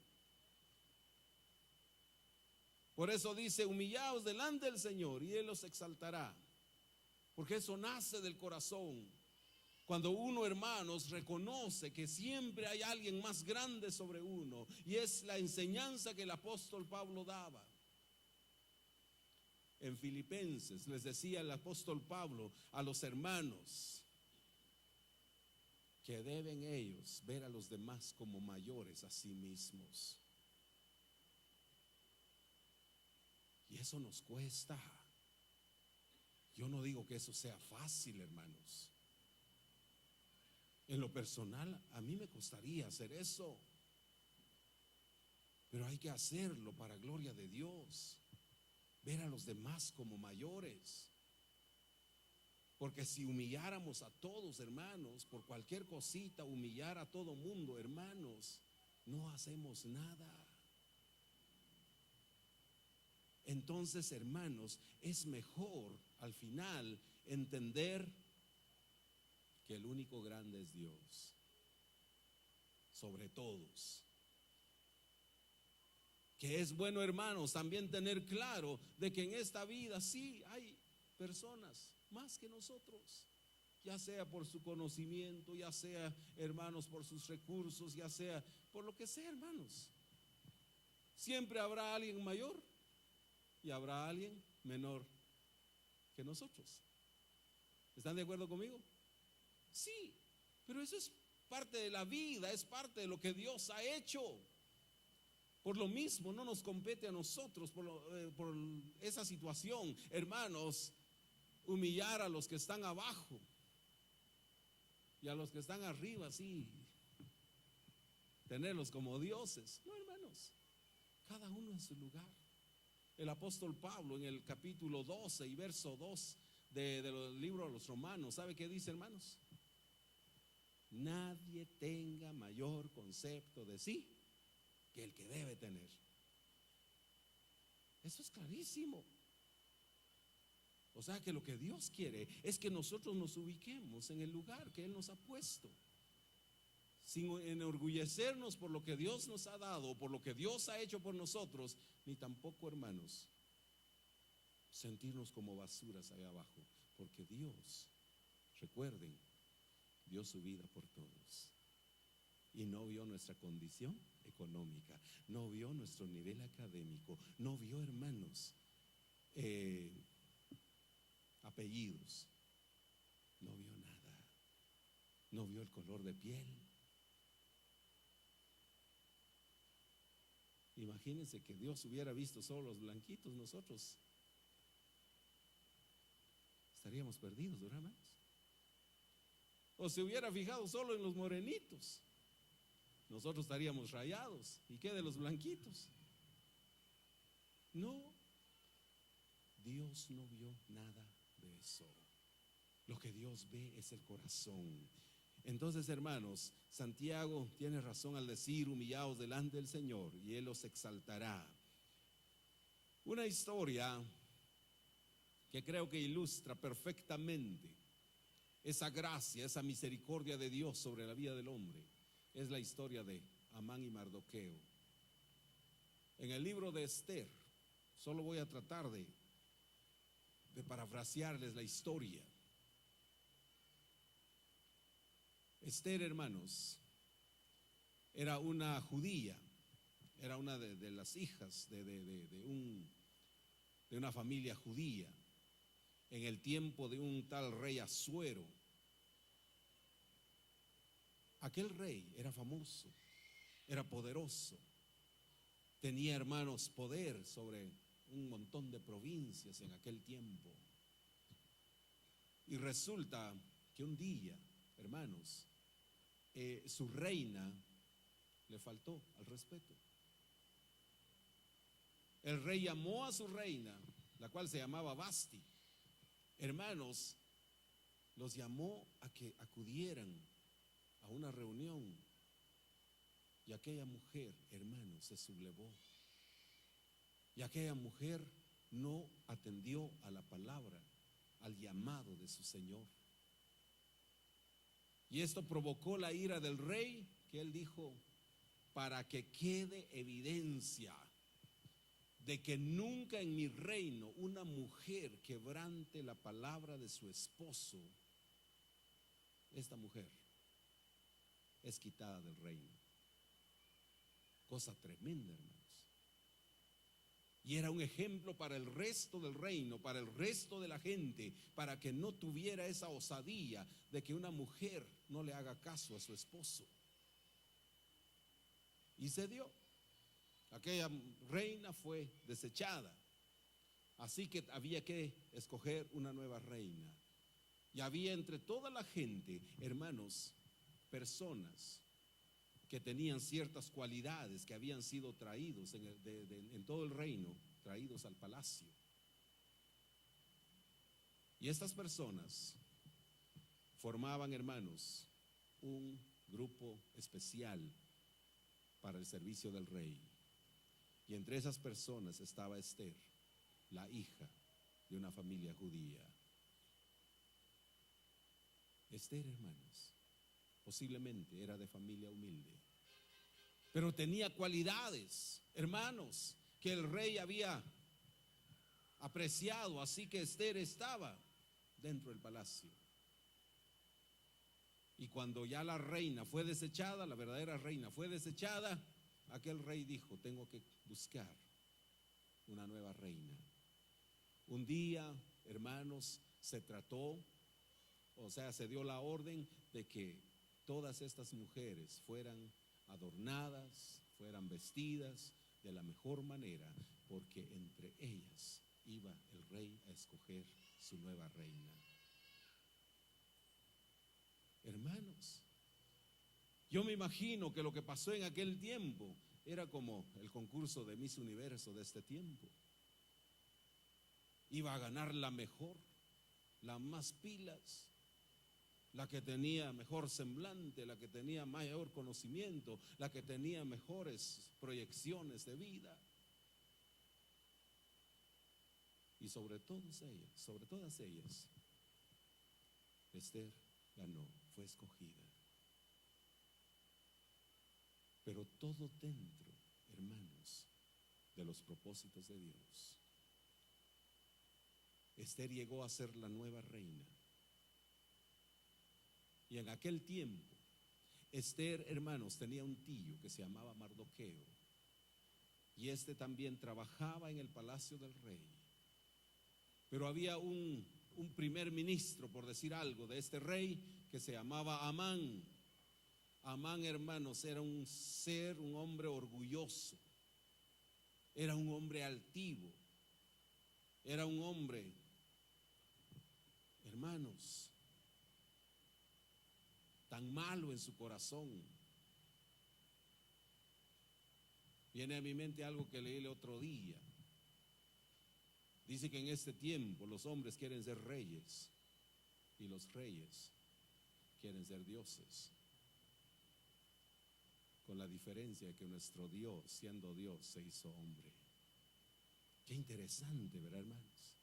Por eso dice: humillaos delante del Señor y Él los exaltará, porque eso nace del corazón. Cuando uno, hermanos, reconoce que siempre hay alguien más grande sobre uno, y es la enseñanza que el apóstol Pablo daba. En Filipenses les decía el apóstol Pablo a los hermanos que deben ellos ver a los demás como mayores a sí mismos. Y eso nos cuesta. Yo no digo que eso sea fácil, hermanos. En lo personal, a mí me costaría hacer eso, pero hay que hacerlo para gloria de Dios. Ver a los demás como mayores. Porque si humilláramos a todos, hermanos, por cualquier cosita, humillar a todo mundo, hermanos, no hacemos nada. Entonces, hermanos, es mejor al final entender que el único grande es Dios, sobre todos. Que es bueno, hermanos, también tener claro de que en esta vida sí hay personas más que nosotros, ya sea por su conocimiento, ya sea, hermanos, por sus recursos, ya sea por lo que sea, hermanos. Siempre habrá alguien mayor y habrá alguien menor que nosotros. ¿Están de acuerdo conmigo? Sí, pero eso es parte de la vida, es parte de lo que Dios ha hecho. Por lo mismo no nos compete a nosotros por esa situación, hermanos, humillar a los que están abajo y a los que están arriba, sí, tenerlos como dioses. No, hermanos, cada uno en su lugar. El apóstol Pablo en el capítulo 12 y verso 2 del libro de los Romanos, ¿sabe qué dice, hermanos? Nadie tenga mayor concepto de sí que el que debe tener. Eso es clarísimo. O sea que lo que Dios quiere es que nosotros nos ubiquemos en el lugar que Él nos ha puesto, sin enorgullecernos por lo que Dios nos ha dado, por lo que Dios ha hecho por nosotros, ni tampoco, hermanos, sentirnos como basuras allá abajo, porque Dios, recuerden, dio su vida por todos y no vio nuestra condición económica, no vio nuestro nivel académico, no vio, hermanos, apellidos, no vio nada, no vio el color de piel. Imagínense que Dios hubiera visto solo los blanquitos, nosotros estaríamos perdidos, ¿verdad, hermanos? O se hubiera fijado solo en los morenitos, nosotros estaríamos rayados. ¿Y qué de los blanquitos? No, Dios no vio nada de eso. Lo que Dios ve es el corazón. Entonces, hermanos, Santiago tiene razón al decir: humillaos delante del Señor y Él los exaltará. Una historia que creo que ilustra perfectamente esa gracia, esa misericordia de Dios sobre la vida del hombre, es la historia de Amán y Mardoqueo. En el libro de Esther, solo voy a tratar de parafrasearles la historia. Esther, hermanos, era una judía, era una de las hijas de una familia judía, en el tiempo de un tal rey Asuero. Aquel rey era famoso, era poderoso, tenía, hermanos, poder sobre un montón de provincias en aquel tiempo. Y resulta que un día, hermanos, su reina le faltó al respeto. El rey llamó a su reina, la cual se llamaba Vasti. Hermanos, los llamó a que acudieran a una reunión, y aquella mujer, hermanos, se sublevó, y aquella mujer no atendió a la palabra, al llamado de su Señor. Y esto provocó la ira del rey, que él dijo: para que quede evidencia de que nunca en mi reino una mujer quebrante la palabra de su esposo, esta mujer es quitada del reino. Cosa tremenda, hermanos. Y era un ejemplo para el resto del reino, para el resto de la gente, para que no tuviera esa osadía de que una mujer no le haga caso a su esposo. Y se dio. Aquella reina fue desechada. Así que había que escoger una nueva reina. Y había entre toda la gente, hermanos, personas que tenían ciertas cualidades, que habían sido traídos en todo el reino, traídos al palacio. Y estas personas formaban, hermanos, un grupo especial para el servicio del rey. Y entre esas personas estaba Esther, la hija de una familia judía. Esther, hermanos, posiblemente era de familia humilde, pero tenía cualidades, hermanos, que el rey había apreciado. Así que Esther estaba dentro del palacio. Y cuando ya la reina fue desechada, la verdadera reina fue desechada, aquel rey dijo: tengo que buscar una nueva reina. Un día, hermanos, se trató, o sea, se dio la orden de que todas estas mujeres fueran adornadas, fueran vestidas de la mejor manera, porque entre ellas iba el rey a escoger su nueva reina. Hermanos, yo me imagino que lo que pasó en aquel tiempo era como el concurso de Miss Universo de este tiempo. Iba a ganar la mejor, la más pilas, la que tenía mejor semblante, la que tenía mayor conocimiento, la que tenía mejores proyecciones de vida. Y sobre todas ellas, Esther ganó, fue escogida. Pero todo dentro, hermanos, de los propósitos de Dios. Esther llegó a ser la nueva reina. Y en aquel tiempo, Esther, hermanos, tenía un tío que se llamaba Mardoqueo. Y este también trabajaba en el palacio del rey. Pero había un primer ministro, por decir algo, de este rey que se llamaba Amán. Amán, hermanos, era un hombre orgulloso. Era un hombre altivo. Era un hombre, hermanos, tan malo en su corazón. Viene a mi mente algo que leí el otro día. Dice que en este tiempo los hombres quieren ser reyes y los reyes quieren ser dioses. Con la diferencia de que nuestro Dios, siendo Dios, se hizo hombre. Qué interesante, ¿verdad, hermanos?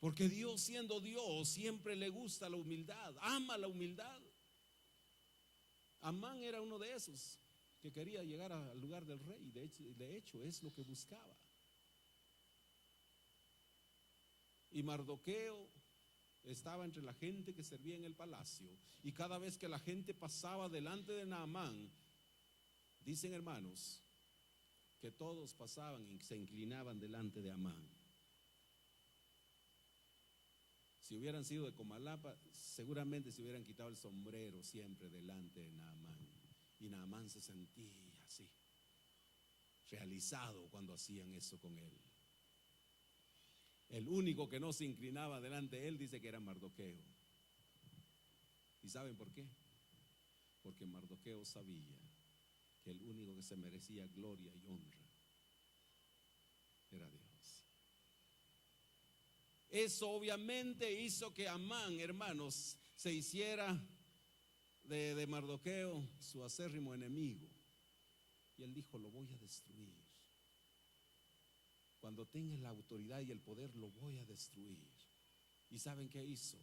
Porque Dios, siendo Dios, siempre le gusta la humildad, ama la humildad. Amán era uno de esos que quería llegar al lugar del rey. De hecho es lo que buscaba. Y Mardoqueo estaba entre la gente que servía en el palacio. Y cada vez que la gente pasaba delante de Naamán, dicen, hermanos, que todos pasaban y se inclinaban delante de Amán. Si hubieran sido de Comalapa, seguramente se hubieran quitado el sombrero siempre delante de Naamán. Y Naamán se sentía así, realizado cuando hacían eso con él. El único que no se inclinaba delante de él dice que era Mardoqueo. ¿Y saben por qué? Porque Mardoqueo sabía que el único que se merecía gloria y honra era Dios. Eso obviamente hizo que Amán, hermanos, se hiciera de Mardoqueo su acérrimo enemigo. Y él dijo: lo voy a destruir. Cuando tenga la autoridad y el poder, lo voy a destruir. ¿Y saben qué hizo?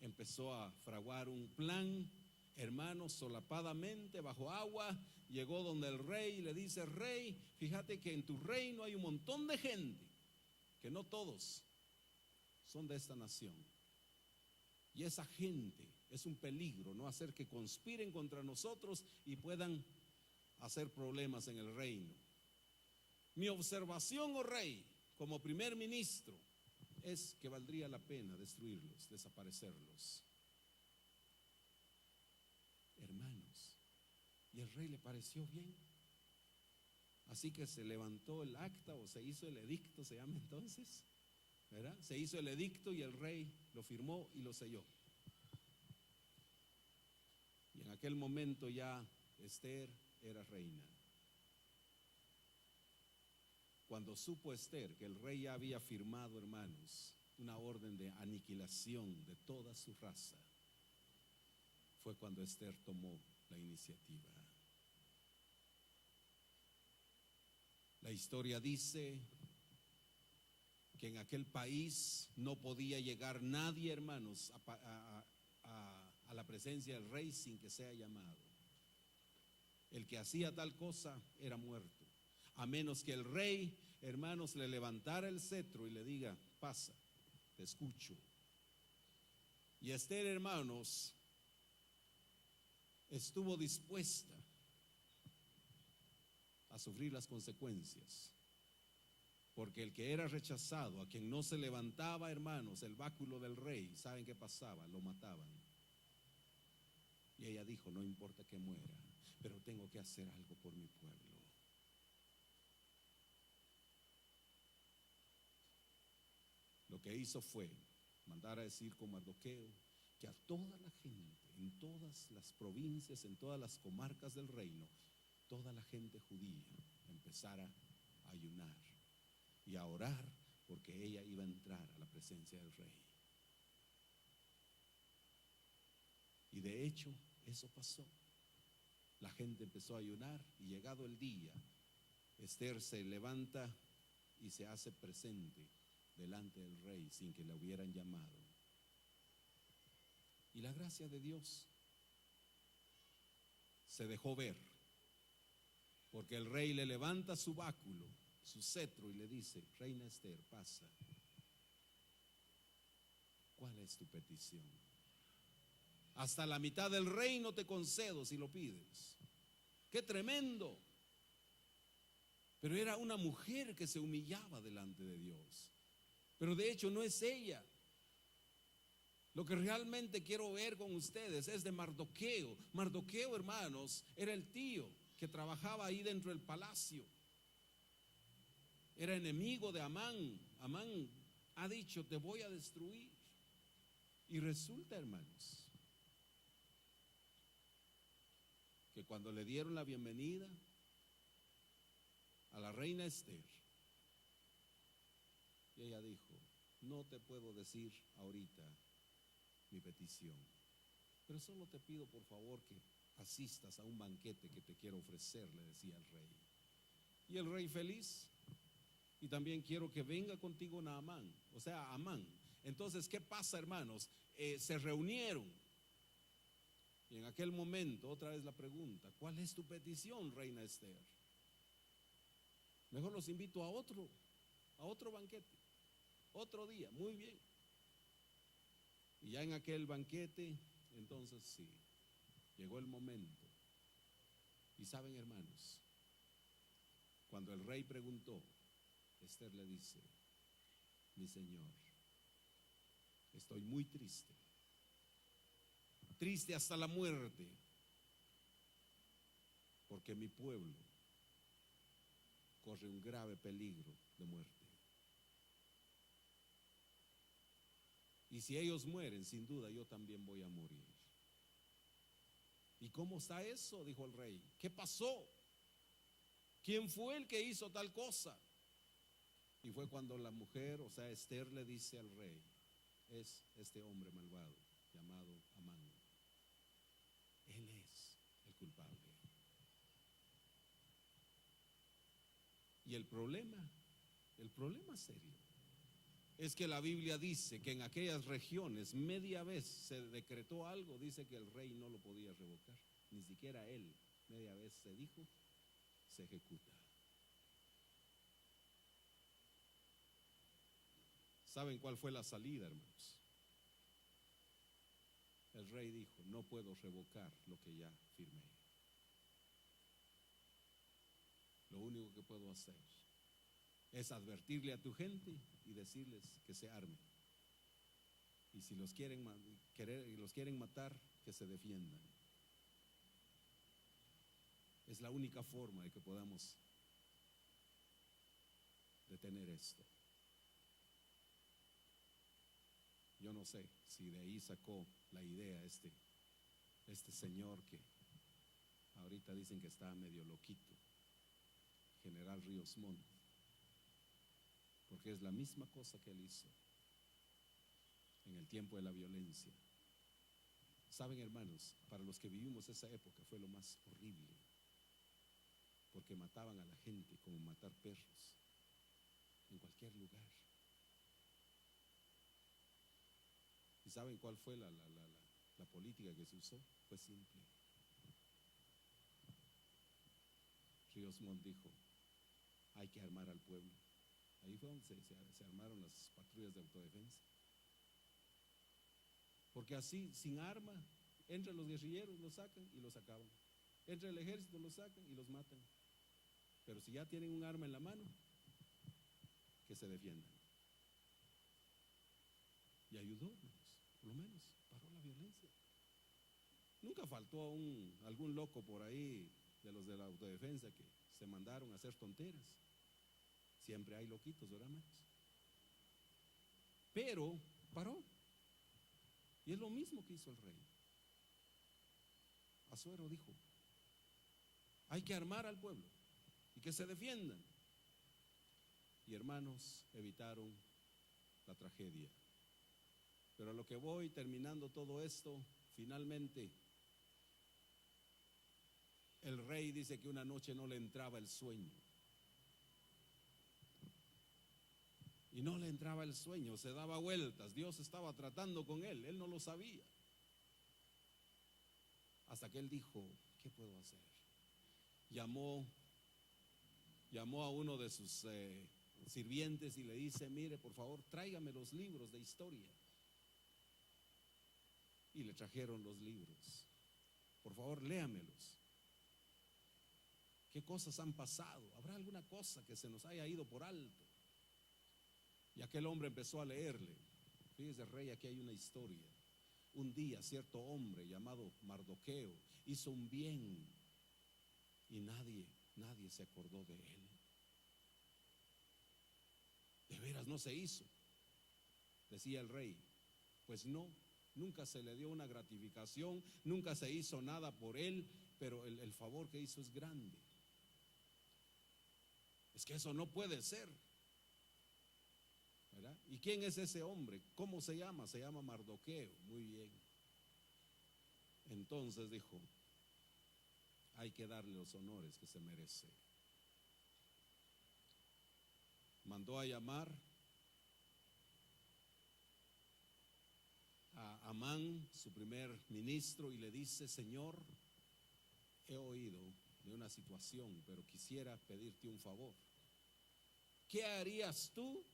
Empezó a fraguar un plan, hermanos, solapadamente, bajo agua. Llegó donde el rey y le dice: rey, fíjate que en tu reino hay un montón de gente, que no todos son de esta nación. Y esa gente es un peligro, no hacer que conspiren contra nosotros y puedan hacer problemas en el reino. Mi observación, oh rey, como primer ministro, es que valdría la pena destruirlos, desaparecerlos. Hermanos, y el rey le pareció bien. Así que se levantó el acta, o se hizo el edicto, se llama entonces, ¿verdad? Se hizo el edicto y el rey lo firmó y lo selló. Y en aquel momento ya Esther era reina. Cuando supo Esther que el rey ya había firmado, hermanos, una orden de aniquilación de toda su raza, fue cuando Esther tomó la iniciativa. La historia dice que en aquel país no podía llegar nadie, hermanos, a la presencia del rey sin que sea llamado. El que hacía tal cosa era muerto, a menos que el rey, hermanos, le levantara el cetro y le diga: pasa, te escucho. Y Esther, hermanos, estuvo dispuesta a sufrir las consecuencias, porque el que era rechazado, a quien no se levantaba, hermanos, el báculo del rey, ¿saben qué pasaba? Lo mataban. Y ella dijo: no importa que muera, pero tengo que hacer algo por mi pueblo. Lo que hizo fue mandar a decir con Mardoqueo que a toda la gente, en todas las provincias, en todas las comarcas del reino, toda la gente judía empezara a ayunar y a orar, porque ella iba a entrar a la presencia del rey. Y de hecho, eso pasó. La gente empezó a ayunar y llegado el día, Esther se levanta y se hace presente delante del rey sin que la hubieran llamado. Y la gracia de Dios se dejó ver, porque el rey le levanta su báculo, su cetro, y le dice: reina Esther, pasa. ¿Cuál es tu petición? Hasta la mitad del reino te concedo si lo pides. ¡Qué tremendo! Pero era una mujer que se humillaba delante de Dios. Pero de hecho no es ella. Lo que realmente quiero ver con ustedes es de Mardoqueo. Mardoqueo, hermanos, era el tío que trabajaba ahí dentro del palacio. Era enemigo de Amán. Amán ha dicho: te voy a destruir. Y resulta, hermanos, que cuando le dieron la bienvenida a la reina Esther, y ella dijo: no te puedo decir ahorita mi petición, pero solo te pido por favor que asistas a un banquete que te quiero ofrecer, le decía el rey. Y el rey feliz: y también quiero que venga contigo Naamán, o sea, Amán. Entonces, ¿qué pasa, hermanos? Se reunieron. Y en aquel momento, otra vez la pregunta: ¿cuál es tu petición, reina Esther? Mejor los invito a otro banquete, otro día. Muy bien. Y ya en aquel banquete, entonces sí, llegó el momento. Y saben, hermanos, cuando el rey preguntó, Esther le dice: mi señor, estoy muy triste, triste hasta la muerte, porque mi pueblo corre un grave peligro de muerte. Y si ellos mueren, sin duda yo también voy a morir. ¿Y cómo está eso?, dijo el rey. ¿Qué pasó? ¿Quién fue el que hizo tal cosa? Y fue cuando la mujer, o sea, Esther, le dice al rey: es este hombre malvado llamado Amán. Él es el culpable. Y el problema serio, es que la Biblia dice que en aquellas regiones media vez se decretó algo, dice que el rey no lo podía revocar, ni siquiera él, media vez se dijo, se ejecuta. ¿Saben cuál fue la salida, hermanos? El rey dijo, no puedo revocar lo que ya firmé. Lo único que puedo hacer es advertirle a tu gente y decirles que se armen. Y si los quieren matar, que se defiendan. Es la única forma de que podamos detener esto. Yo no sé si de ahí sacó la idea este señor que ahorita dicen que está medio loquito, General Ríos Montt, porque es la misma cosa que él hizo en el tiempo de la violencia. Saben, hermanos, para los que vivimos esa época fue lo más horrible, porque mataban a la gente como matar perros en cualquier lugar. ¿Y saben cuál fue la política que se usó? Fue simple. Ríos Montt dijo, hay que armar al pueblo. Ahí fue donde se armaron las patrullas de autodefensa. Porque así, sin arma, entran los guerrilleros, los sacan y los acaban. Entra el ejército, los sacan y los matan. Pero si ya tienen un arma en la mano, que se defiendan. Y ayudó, hermanos, por lo menos paró la violencia. Nunca faltó algún loco por ahí de los de la autodefensa que se mandaron a hacer tonteras. Siempre hay loquitos, ¿verdad, hermanos? Pero paró. Y es lo mismo que hizo el rey. Asuero dijo, hay que armar al pueblo y que se defiendan. Y hermanos, evitaron la tragedia. Pero a lo que voy, terminando todo esto, finalmente el rey dice que una noche no le entraba el sueño. Y no le entraba el sueño, se daba vueltas. Dios estaba tratando con él no lo sabía. Hasta que él dijo, ¿qué puedo hacer? Llamó a uno de sus sirvientes y le dice, mire, por favor, tráigame los libros de historia. Y le trajeron los libros. Por favor, léamelos. ¿Qué cosas han pasado? ¿Habrá alguna cosa que se nos haya ido por alto? Y aquel hombre empezó a leerle. Fíjese, rey, aquí hay una historia. Un día cierto hombre llamado Mardoqueo hizo un bien y nadie se acordó de él. De veras no se hizo, decía el rey. Pues no, nunca se le dio una gratificación, nunca se hizo nada por él, pero el favor que hizo es grande. Es que eso no puede ser, ¿verdad? ¿Y quién es ese hombre? ¿Cómo se llama? Se llama Mardoqueo. Muy bien. Entonces dijo, hay que darle los honores que se merece. Mandó a llamar a Amán, su primer ministro, y le dice, Señor, he oído de una situación, pero quisiera pedirte un favor. ¿Qué harías tú?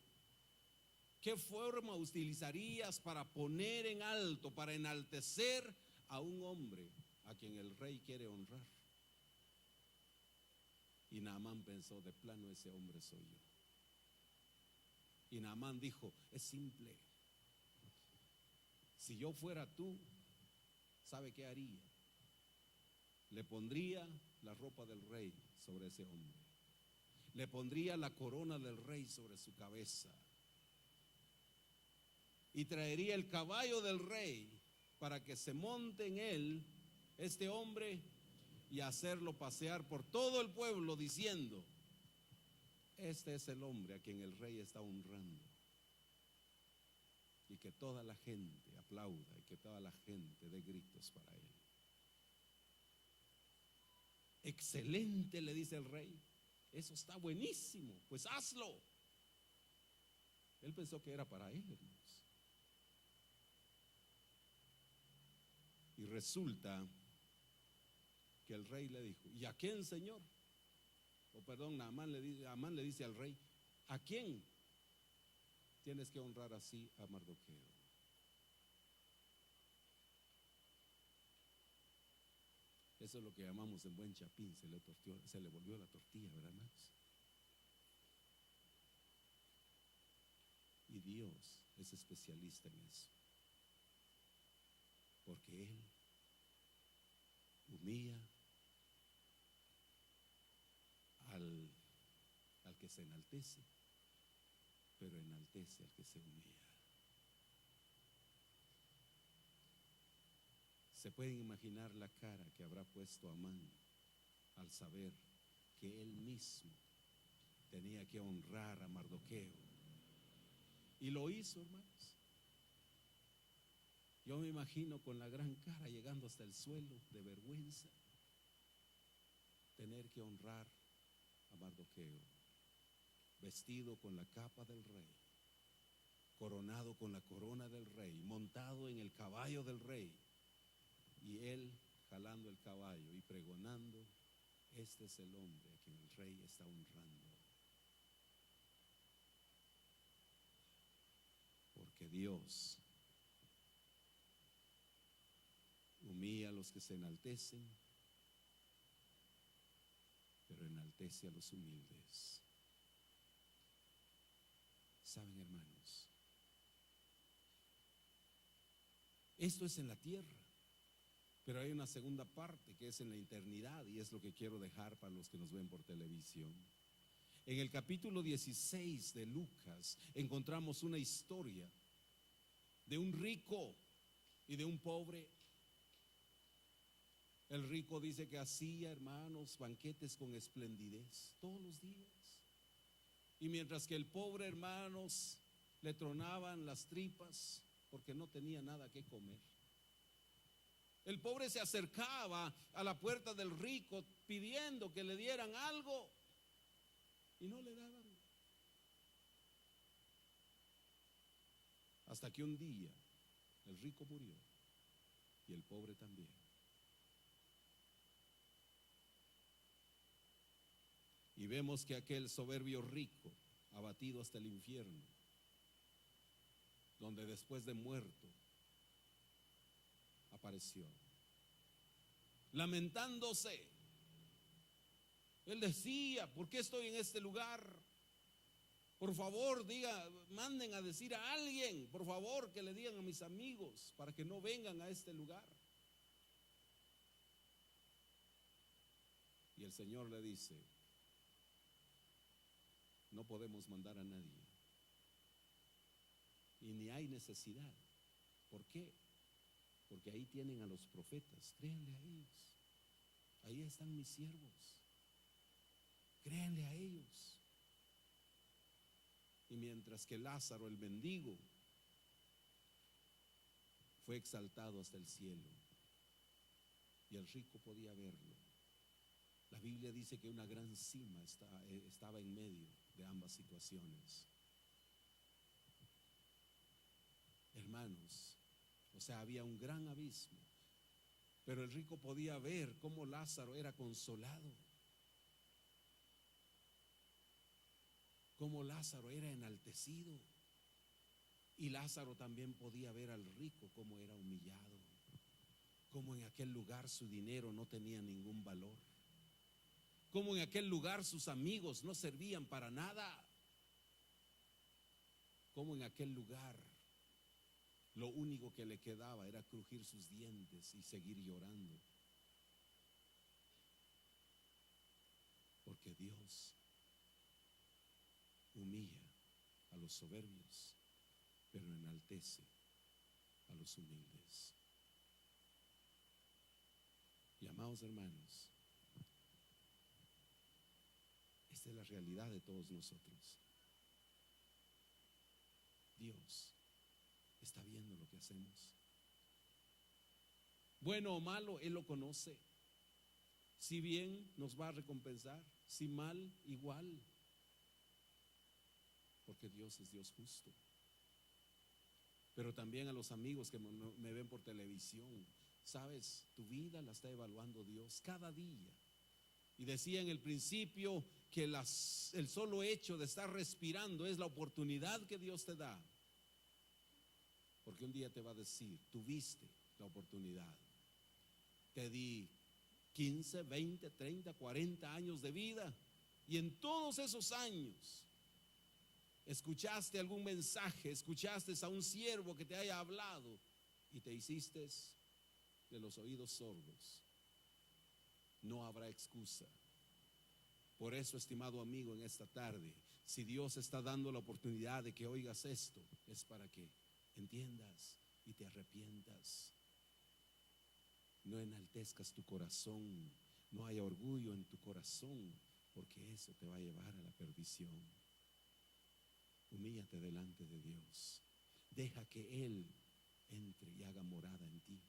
¿Qué forma utilizarías para poner en alto, para enaltecer a un hombre a quien el rey quiere honrar? Y Naamán pensó, de plano ese hombre soy yo. Y Naamán dijo, es simple. Si yo fuera tú, ¿sabe qué haría? Le pondría la ropa del rey sobre ese hombre. Le pondría la corona del rey sobre su cabeza. Y traería el caballo del rey para que se monte en él este hombre y hacerlo pasear por todo el pueblo diciendo, este es el hombre a quien el rey está honrando. Y que toda la gente aplauda y que toda la gente dé gritos para él. Excelente, le dice el rey. Eso está buenísimo, pues hazlo. Él pensó que era para él, hermanos. Y resulta que el rey le dijo: ¿y a quién, señor? O perdón, Amán le dice al rey: ¿a quién tienes que honrar así a Mardoqueo? Eso es lo que llamamos en buen chapín, se le volvió la tortilla, ¿verdad, hermanos? Y Dios es especialista en eso, porque Él humilla al que se enaltece, pero enaltece al que se humilla. Se pueden imaginar la cara que habrá puesto Amán al saber que él mismo tenía que honrar a Mardoqueo. Y lo hizo, hermanos. Yo me imagino con la gran cara llegando hasta el suelo de vergüenza, tener que honrar a Mardoqueo, vestido con la capa del rey, coronado con la corona del rey, montado en el caballo del rey, y él jalando el caballo y pregonando: este es el hombre a quien el rey está honrando. Porque Dios humilla a los que se enaltecen, pero enaltece a los humildes. ¿Saben, hermanos? Esto es en la tierra, pero hay una segunda parte que es en la eternidad, y es lo que quiero dejar para los que nos ven por televisión. En el capítulo 16 de Lucas encontramos una historia de un rico y de un pobre. El rico dice que hacía, hermanos, banquetes con esplendidez todos los días, y mientras que el pobre, hermanos, le tronaban las tripas porque no tenía nada que comer. El pobre se acercaba a la puerta del rico pidiendo que le dieran algo y no le daban. Hasta que un día el rico murió y el pobre también. Y vemos que aquel soberbio rico, abatido hasta el infierno, donde después de muerto apareció, lamentándose. Él decía: ¿por qué estoy en este lugar? Por favor, manden a decir a alguien, por favor, que le digan a mis amigos para que no vengan a este lugar. Y el Señor le dice: no podemos mandar a nadie, y ni hay necesidad. ¿Por qué? Porque ahí tienen a los profetas, créanle a ellos. Ahí están mis siervos, créanle a ellos. Y mientras que Lázaro, el mendigo, fue exaltado hasta el cielo y el rico podía verlo, la Biblia dice que una gran cima estaba en medio de ambas situaciones. Hermanos, o sea, había un gran abismo, pero el rico podía ver cómo Lázaro era consolado, cómo Lázaro era enaltecido, y Lázaro también podía ver al rico cómo era humillado, cómo en aquel lugar su dinero no tenía ningún valor, cómo en aquel lugar sus amigos no servían para nada, cómo en aquel lugar lo único que le quedaba era crujir sus dientes y seguir llorando. Porque Dios humilla a los soberbios, pero enaltece a los humildes. Y amados hermanos, esta es la realidad de todos nosotros. Dios está viendo lo que hacemos. Bueno o malo, Él lo conoce. Si bien nos va a recompensar, si mal, igual. porque Dios es Dios justo. Pero también a los amigos que me ven por televisión, sabes, tu vida la está evaluando Dios cada día. Y decía en el principio que el solo hecho de estar respirando es la oportunidad que Dios te da. Porque un día te va a decir, tuviste la oportunidad. Te di 15, 20, 30, 40 años de vida. Y en todos esos años escuchaste algún mensaje, escuchaste a un siervo que te haya hablado y te hiciste de los oídos sordos. No habrá excusa. Por eso, estimado amigo, en esta tarde, si Dios está dando la oportunidad de que oigas esto, es para que entiendas y te arrepientas. No enaltezcas tu corazón, no haya orgullo en tu corazón, porque eso te va a llevar a la perdición. Humíllate delante de Dios. Deja que Él entre y haga morada en ti.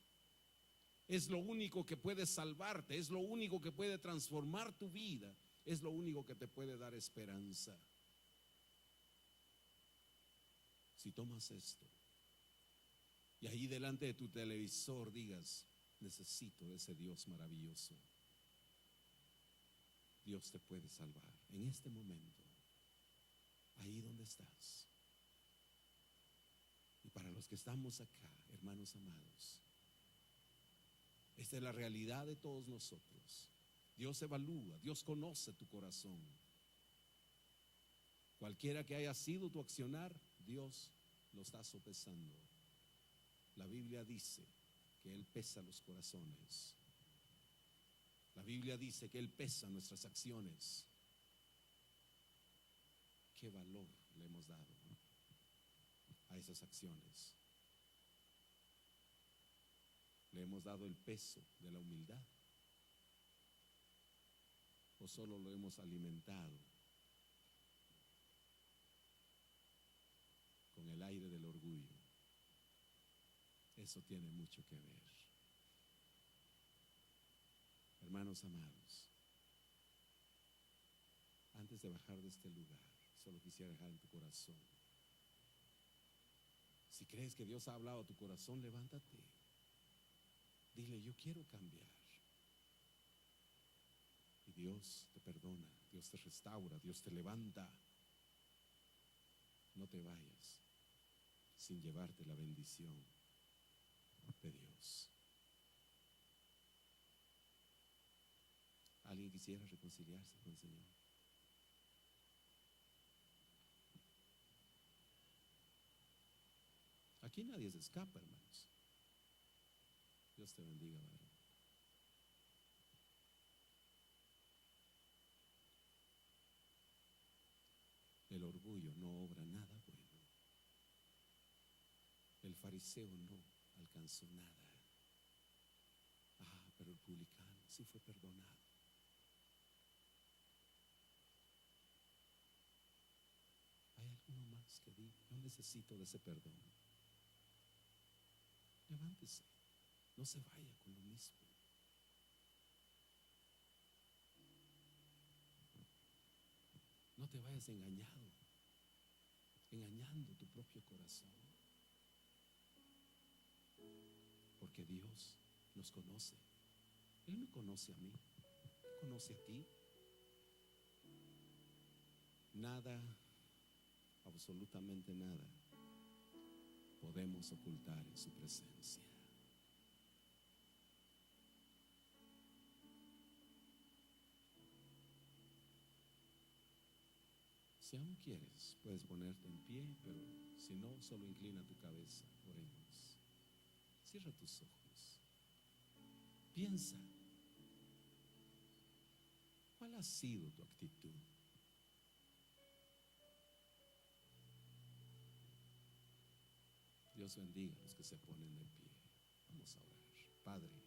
Es lo único que puede salvarte, es lo único que puede transformar tu vida, es lo único que te puede dar esperanza. Si tomas esto y ahí delante de tu televisor digas, necesito de ese Dios maravilloso, Dios te puede salvar en este momento, ahí donde estás. Y para los que estamos acá, hermanos amados, esta es la realidad de todos nosotros. Dios evalúa, Dios conoce tu corazón. Cualquiera que haya sido tu accionar, Dios lo está sopesando. La Biblia dice que Él pesa los corazones. La Biblia dice que Él pesa nuestras acciones. ¿Qué valor le hemos dado a esas acciones? ¿Le hemos dado el peso de la humildad? ¿O solo lo hemos alimentado con el aire del orgullo? Eso tiene mucho que ver. Hermanos amados, antes de bajar de este lugar, solo quisiera dejar en tu corazón, si crees que Dios ha hablado a tu corazón, levántate. Dile, yo quiero cambiar. Y Dios te perdona, Dios te restaura, Dios te levanta. No te vayas sin llevarte la bendición de Dios. ¿Alguien quisiera reconciliarse con el Señor? Aquí nadie se escapa, hermanos. Dios te bendiga, varón. El orgullo no obra nada bueno. El fariseo no alcanzó nada. Pero el publicano sí fue perdonado. ¿Hay alguno más que diga, yo necesito de ese perdón? Levántese, no se vaya con lo mismo. No te vayas engañando tu propio corazón. Porque Dios nos conoce. Él me conoce a mí, conoce a ti. Nada, absolutamente nada, podemos ocultar en su presencia. Si aún quieres, puedes ponerte en pie, pero si no, solo inclina tu cabeza. Oremos. Cierra tus ojos. Piensa, ¿cuál ha sido tu actitud? Dios bendiga a los que se ponen de pie. Vamos a orar. Padre,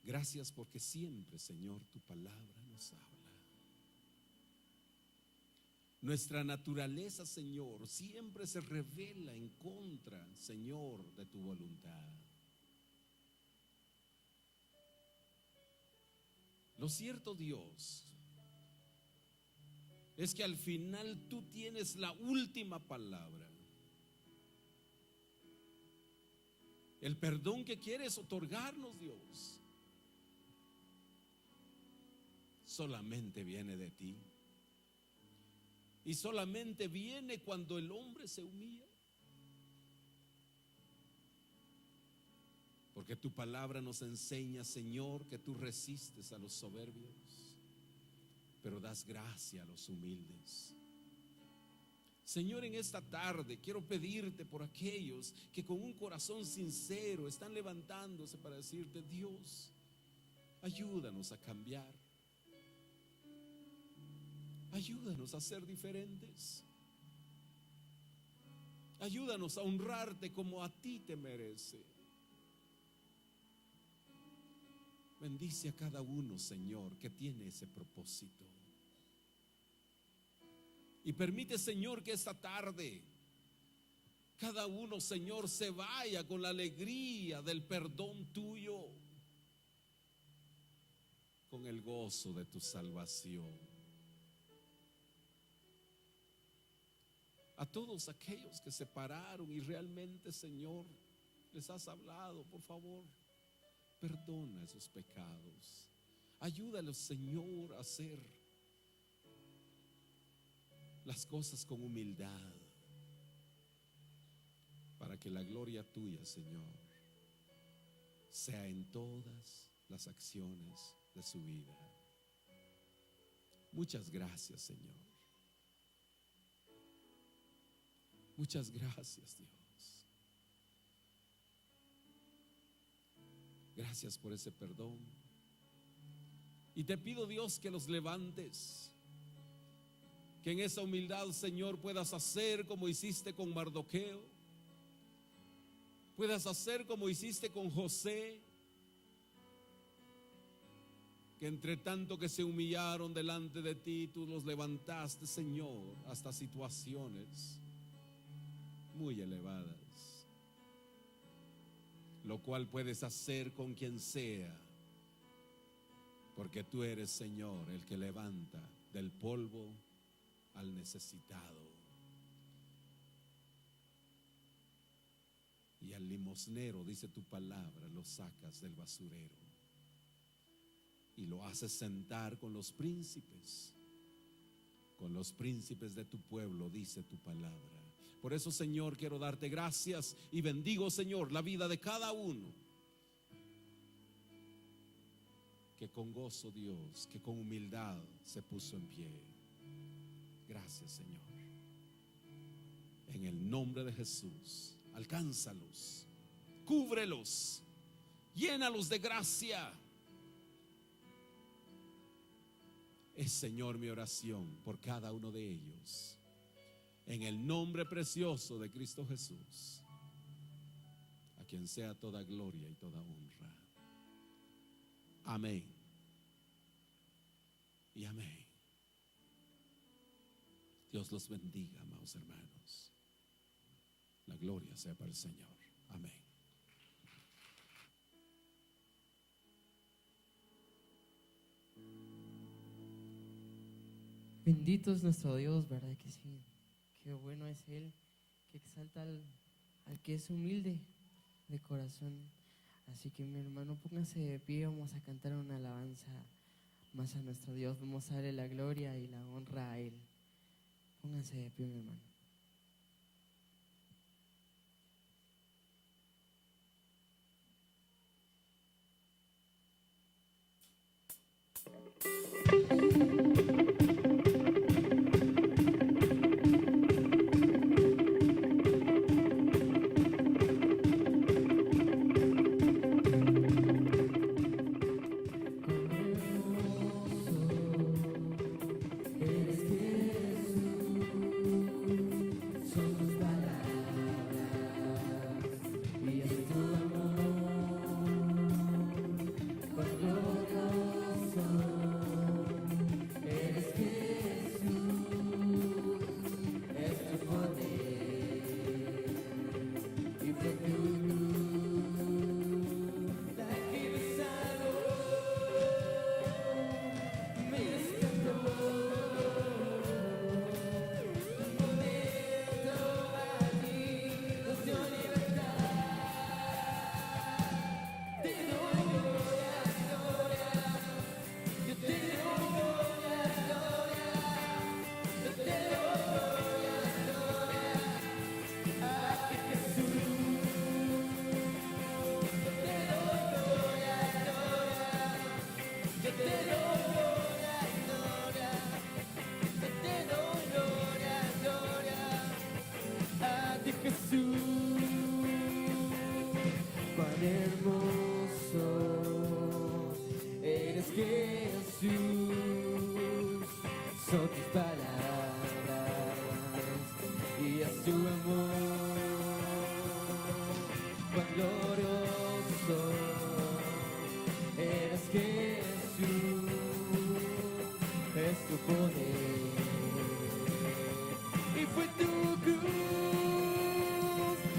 gracias porque siempre, Señor, tu palabra nos habla. Nuestra naturaleza, Señor, siempre se revela en contra, Señor, de tu voluntad. Lo cierto, Dios, es que al final tú tienes la última palabra. El perdón que quieres otorgarnos, Dios, solamente viene de ti. Y solamente viene cuando el hombre se humilla. Porque tu palabra nos enseña, Señor, que tú resistes a los soberbios, pero das gracia a los humildes. Señor, en esta tarde quiero pedirte por aquellos que con un corazón sincero están levantándose para decirte: Dios, ayúdanos a cambiar. Ayúdanos a ser diferentes. Ayúdanos a honrarte como a ti te merece. Bendice a cada uno, Señor, que tiene ese propósito. Y permite, Señor, que esta tarde cada uno, Señor, se vaya con la alegría del perdón tuyo, con el gozo de tu salvación. A todos aquellos que se pararon y realmente, Señor, les has hablado, por favor, perdona esos pecados. Ayúdalos, Señor, a hacer las cosas con humildad, para que la gloria tuya, Señor, sea en todas las acciones de su vida. Muchas gracias, Señor. Muchas gracias, Dios. Gracias por ese perdón. Y te pido, Dios, que los levantes, que en esa humildad, Señor, puedas hacer como hiciste con Mardoqueo, puedas hacer como hiciste con José, que entre tanto que se humillaron delante de ti, tú los levantaste, Señor, hasta situaciones muy elevadas, lo cual puedes hacer con quien sea, porque tú eres, Señor, el que levanta del polvo al necesitado y al limosnero, dice tu palabra, lo sacas del basurero y lo haces sentar con los príncipes de tu pueblo, dice tu palabra. Por eso, Señor, quiero darte gracias y bendigo, Señor, la vida de cada uno que con gozo, Dios, que con humildad se puso en pie. Gracias, Señor. En el nombre de Jesús, alcánzalos, cúbrelos, llénalos de gracia. Es, Señor, mi oración por cada uno de ellos, en el nombre precioso de Cristo Jesús, a quien sea toda gloria y toda honra. Amén y amén. Dios los bendiga, amados hermanos. La gloria sea para el Señor. Amén. Bendito es nuestro Dios, ¿verdad que sí? Qué bueno es Él, que exalta al que es humilde de corazón. Así que, mi hermano, póngase de pie. Vamos a cantar una alabanza más a nuestro Dios. Vamos a darle la gloria y la honra a Él. Póngase de pie, mi hermano. cuán hermoso eres, Jesús. Son tus palabras y a su amor. Cuán glorioso eres, Jesús. Es tu poder y fue tu cruz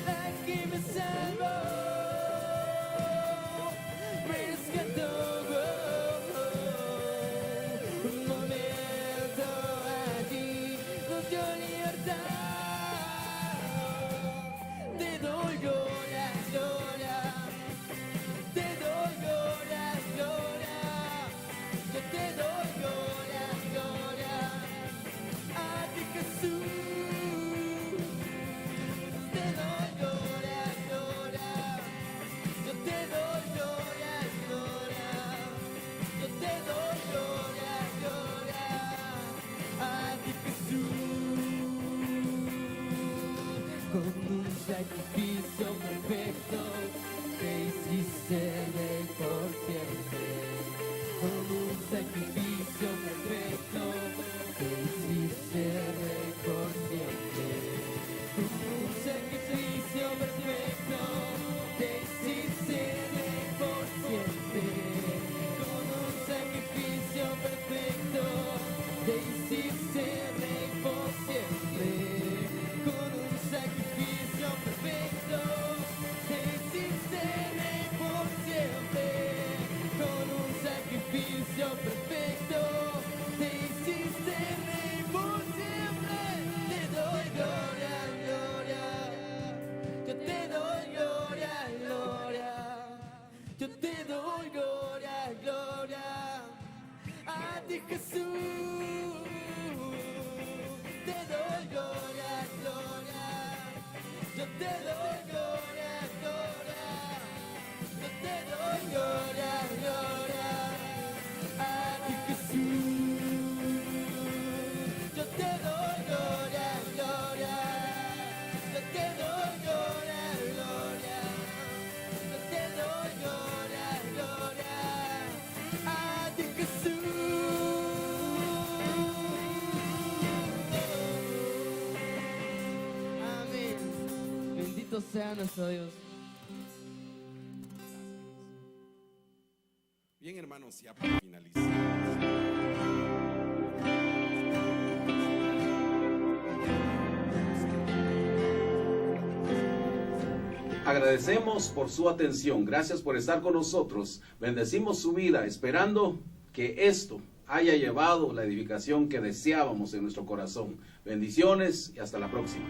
la que me salvó, me rescató. Un momento allí nos dio libertad. Te doy gloria, gloria, te doy gloria, gloria, yo te doy gloria, gloria a ti, Jesús. Te doy gloria, gloria, yo te doy gloria, gloria, yo te doy gloria, gloria a ti, Jesús. Con un sacrificio perfecto te hiciste rey por siempre. Con un sacrificio perfecto te hiciste rey por siempre. Con un sacrificio perfecto te hiciste rey por siempre. Con un sacrificio perfecto te hiciste rey por siempre. Con un sacrificio perfecto te hiciste rey por siempre. Con un sacrificio perfecto te hiciste rey por siempre. Te doy gloria, gloria, yo te doy gloria, gloria, yo te doy gloria, gloria a ti, Jesús. Te doy gloria, gloria, yo te doy gloria, gloria, yo te doy gloria, gloria a ti, Jesús. Yo te doy gloria, gloria, yo te doy gloria, gloria, yo te doy gloria, gloria a ti, Jesús. Amén. Bendito sea nuestro Dios. Bien, hermanos, ya para finalizar. Agradecemos por su atención. Gracias por estar con nosotros. Bendecimos su vida, esperando que esto haya llevado la edificación que deseábamos en nuestro corazón. Bendiciones y hasta la próxima.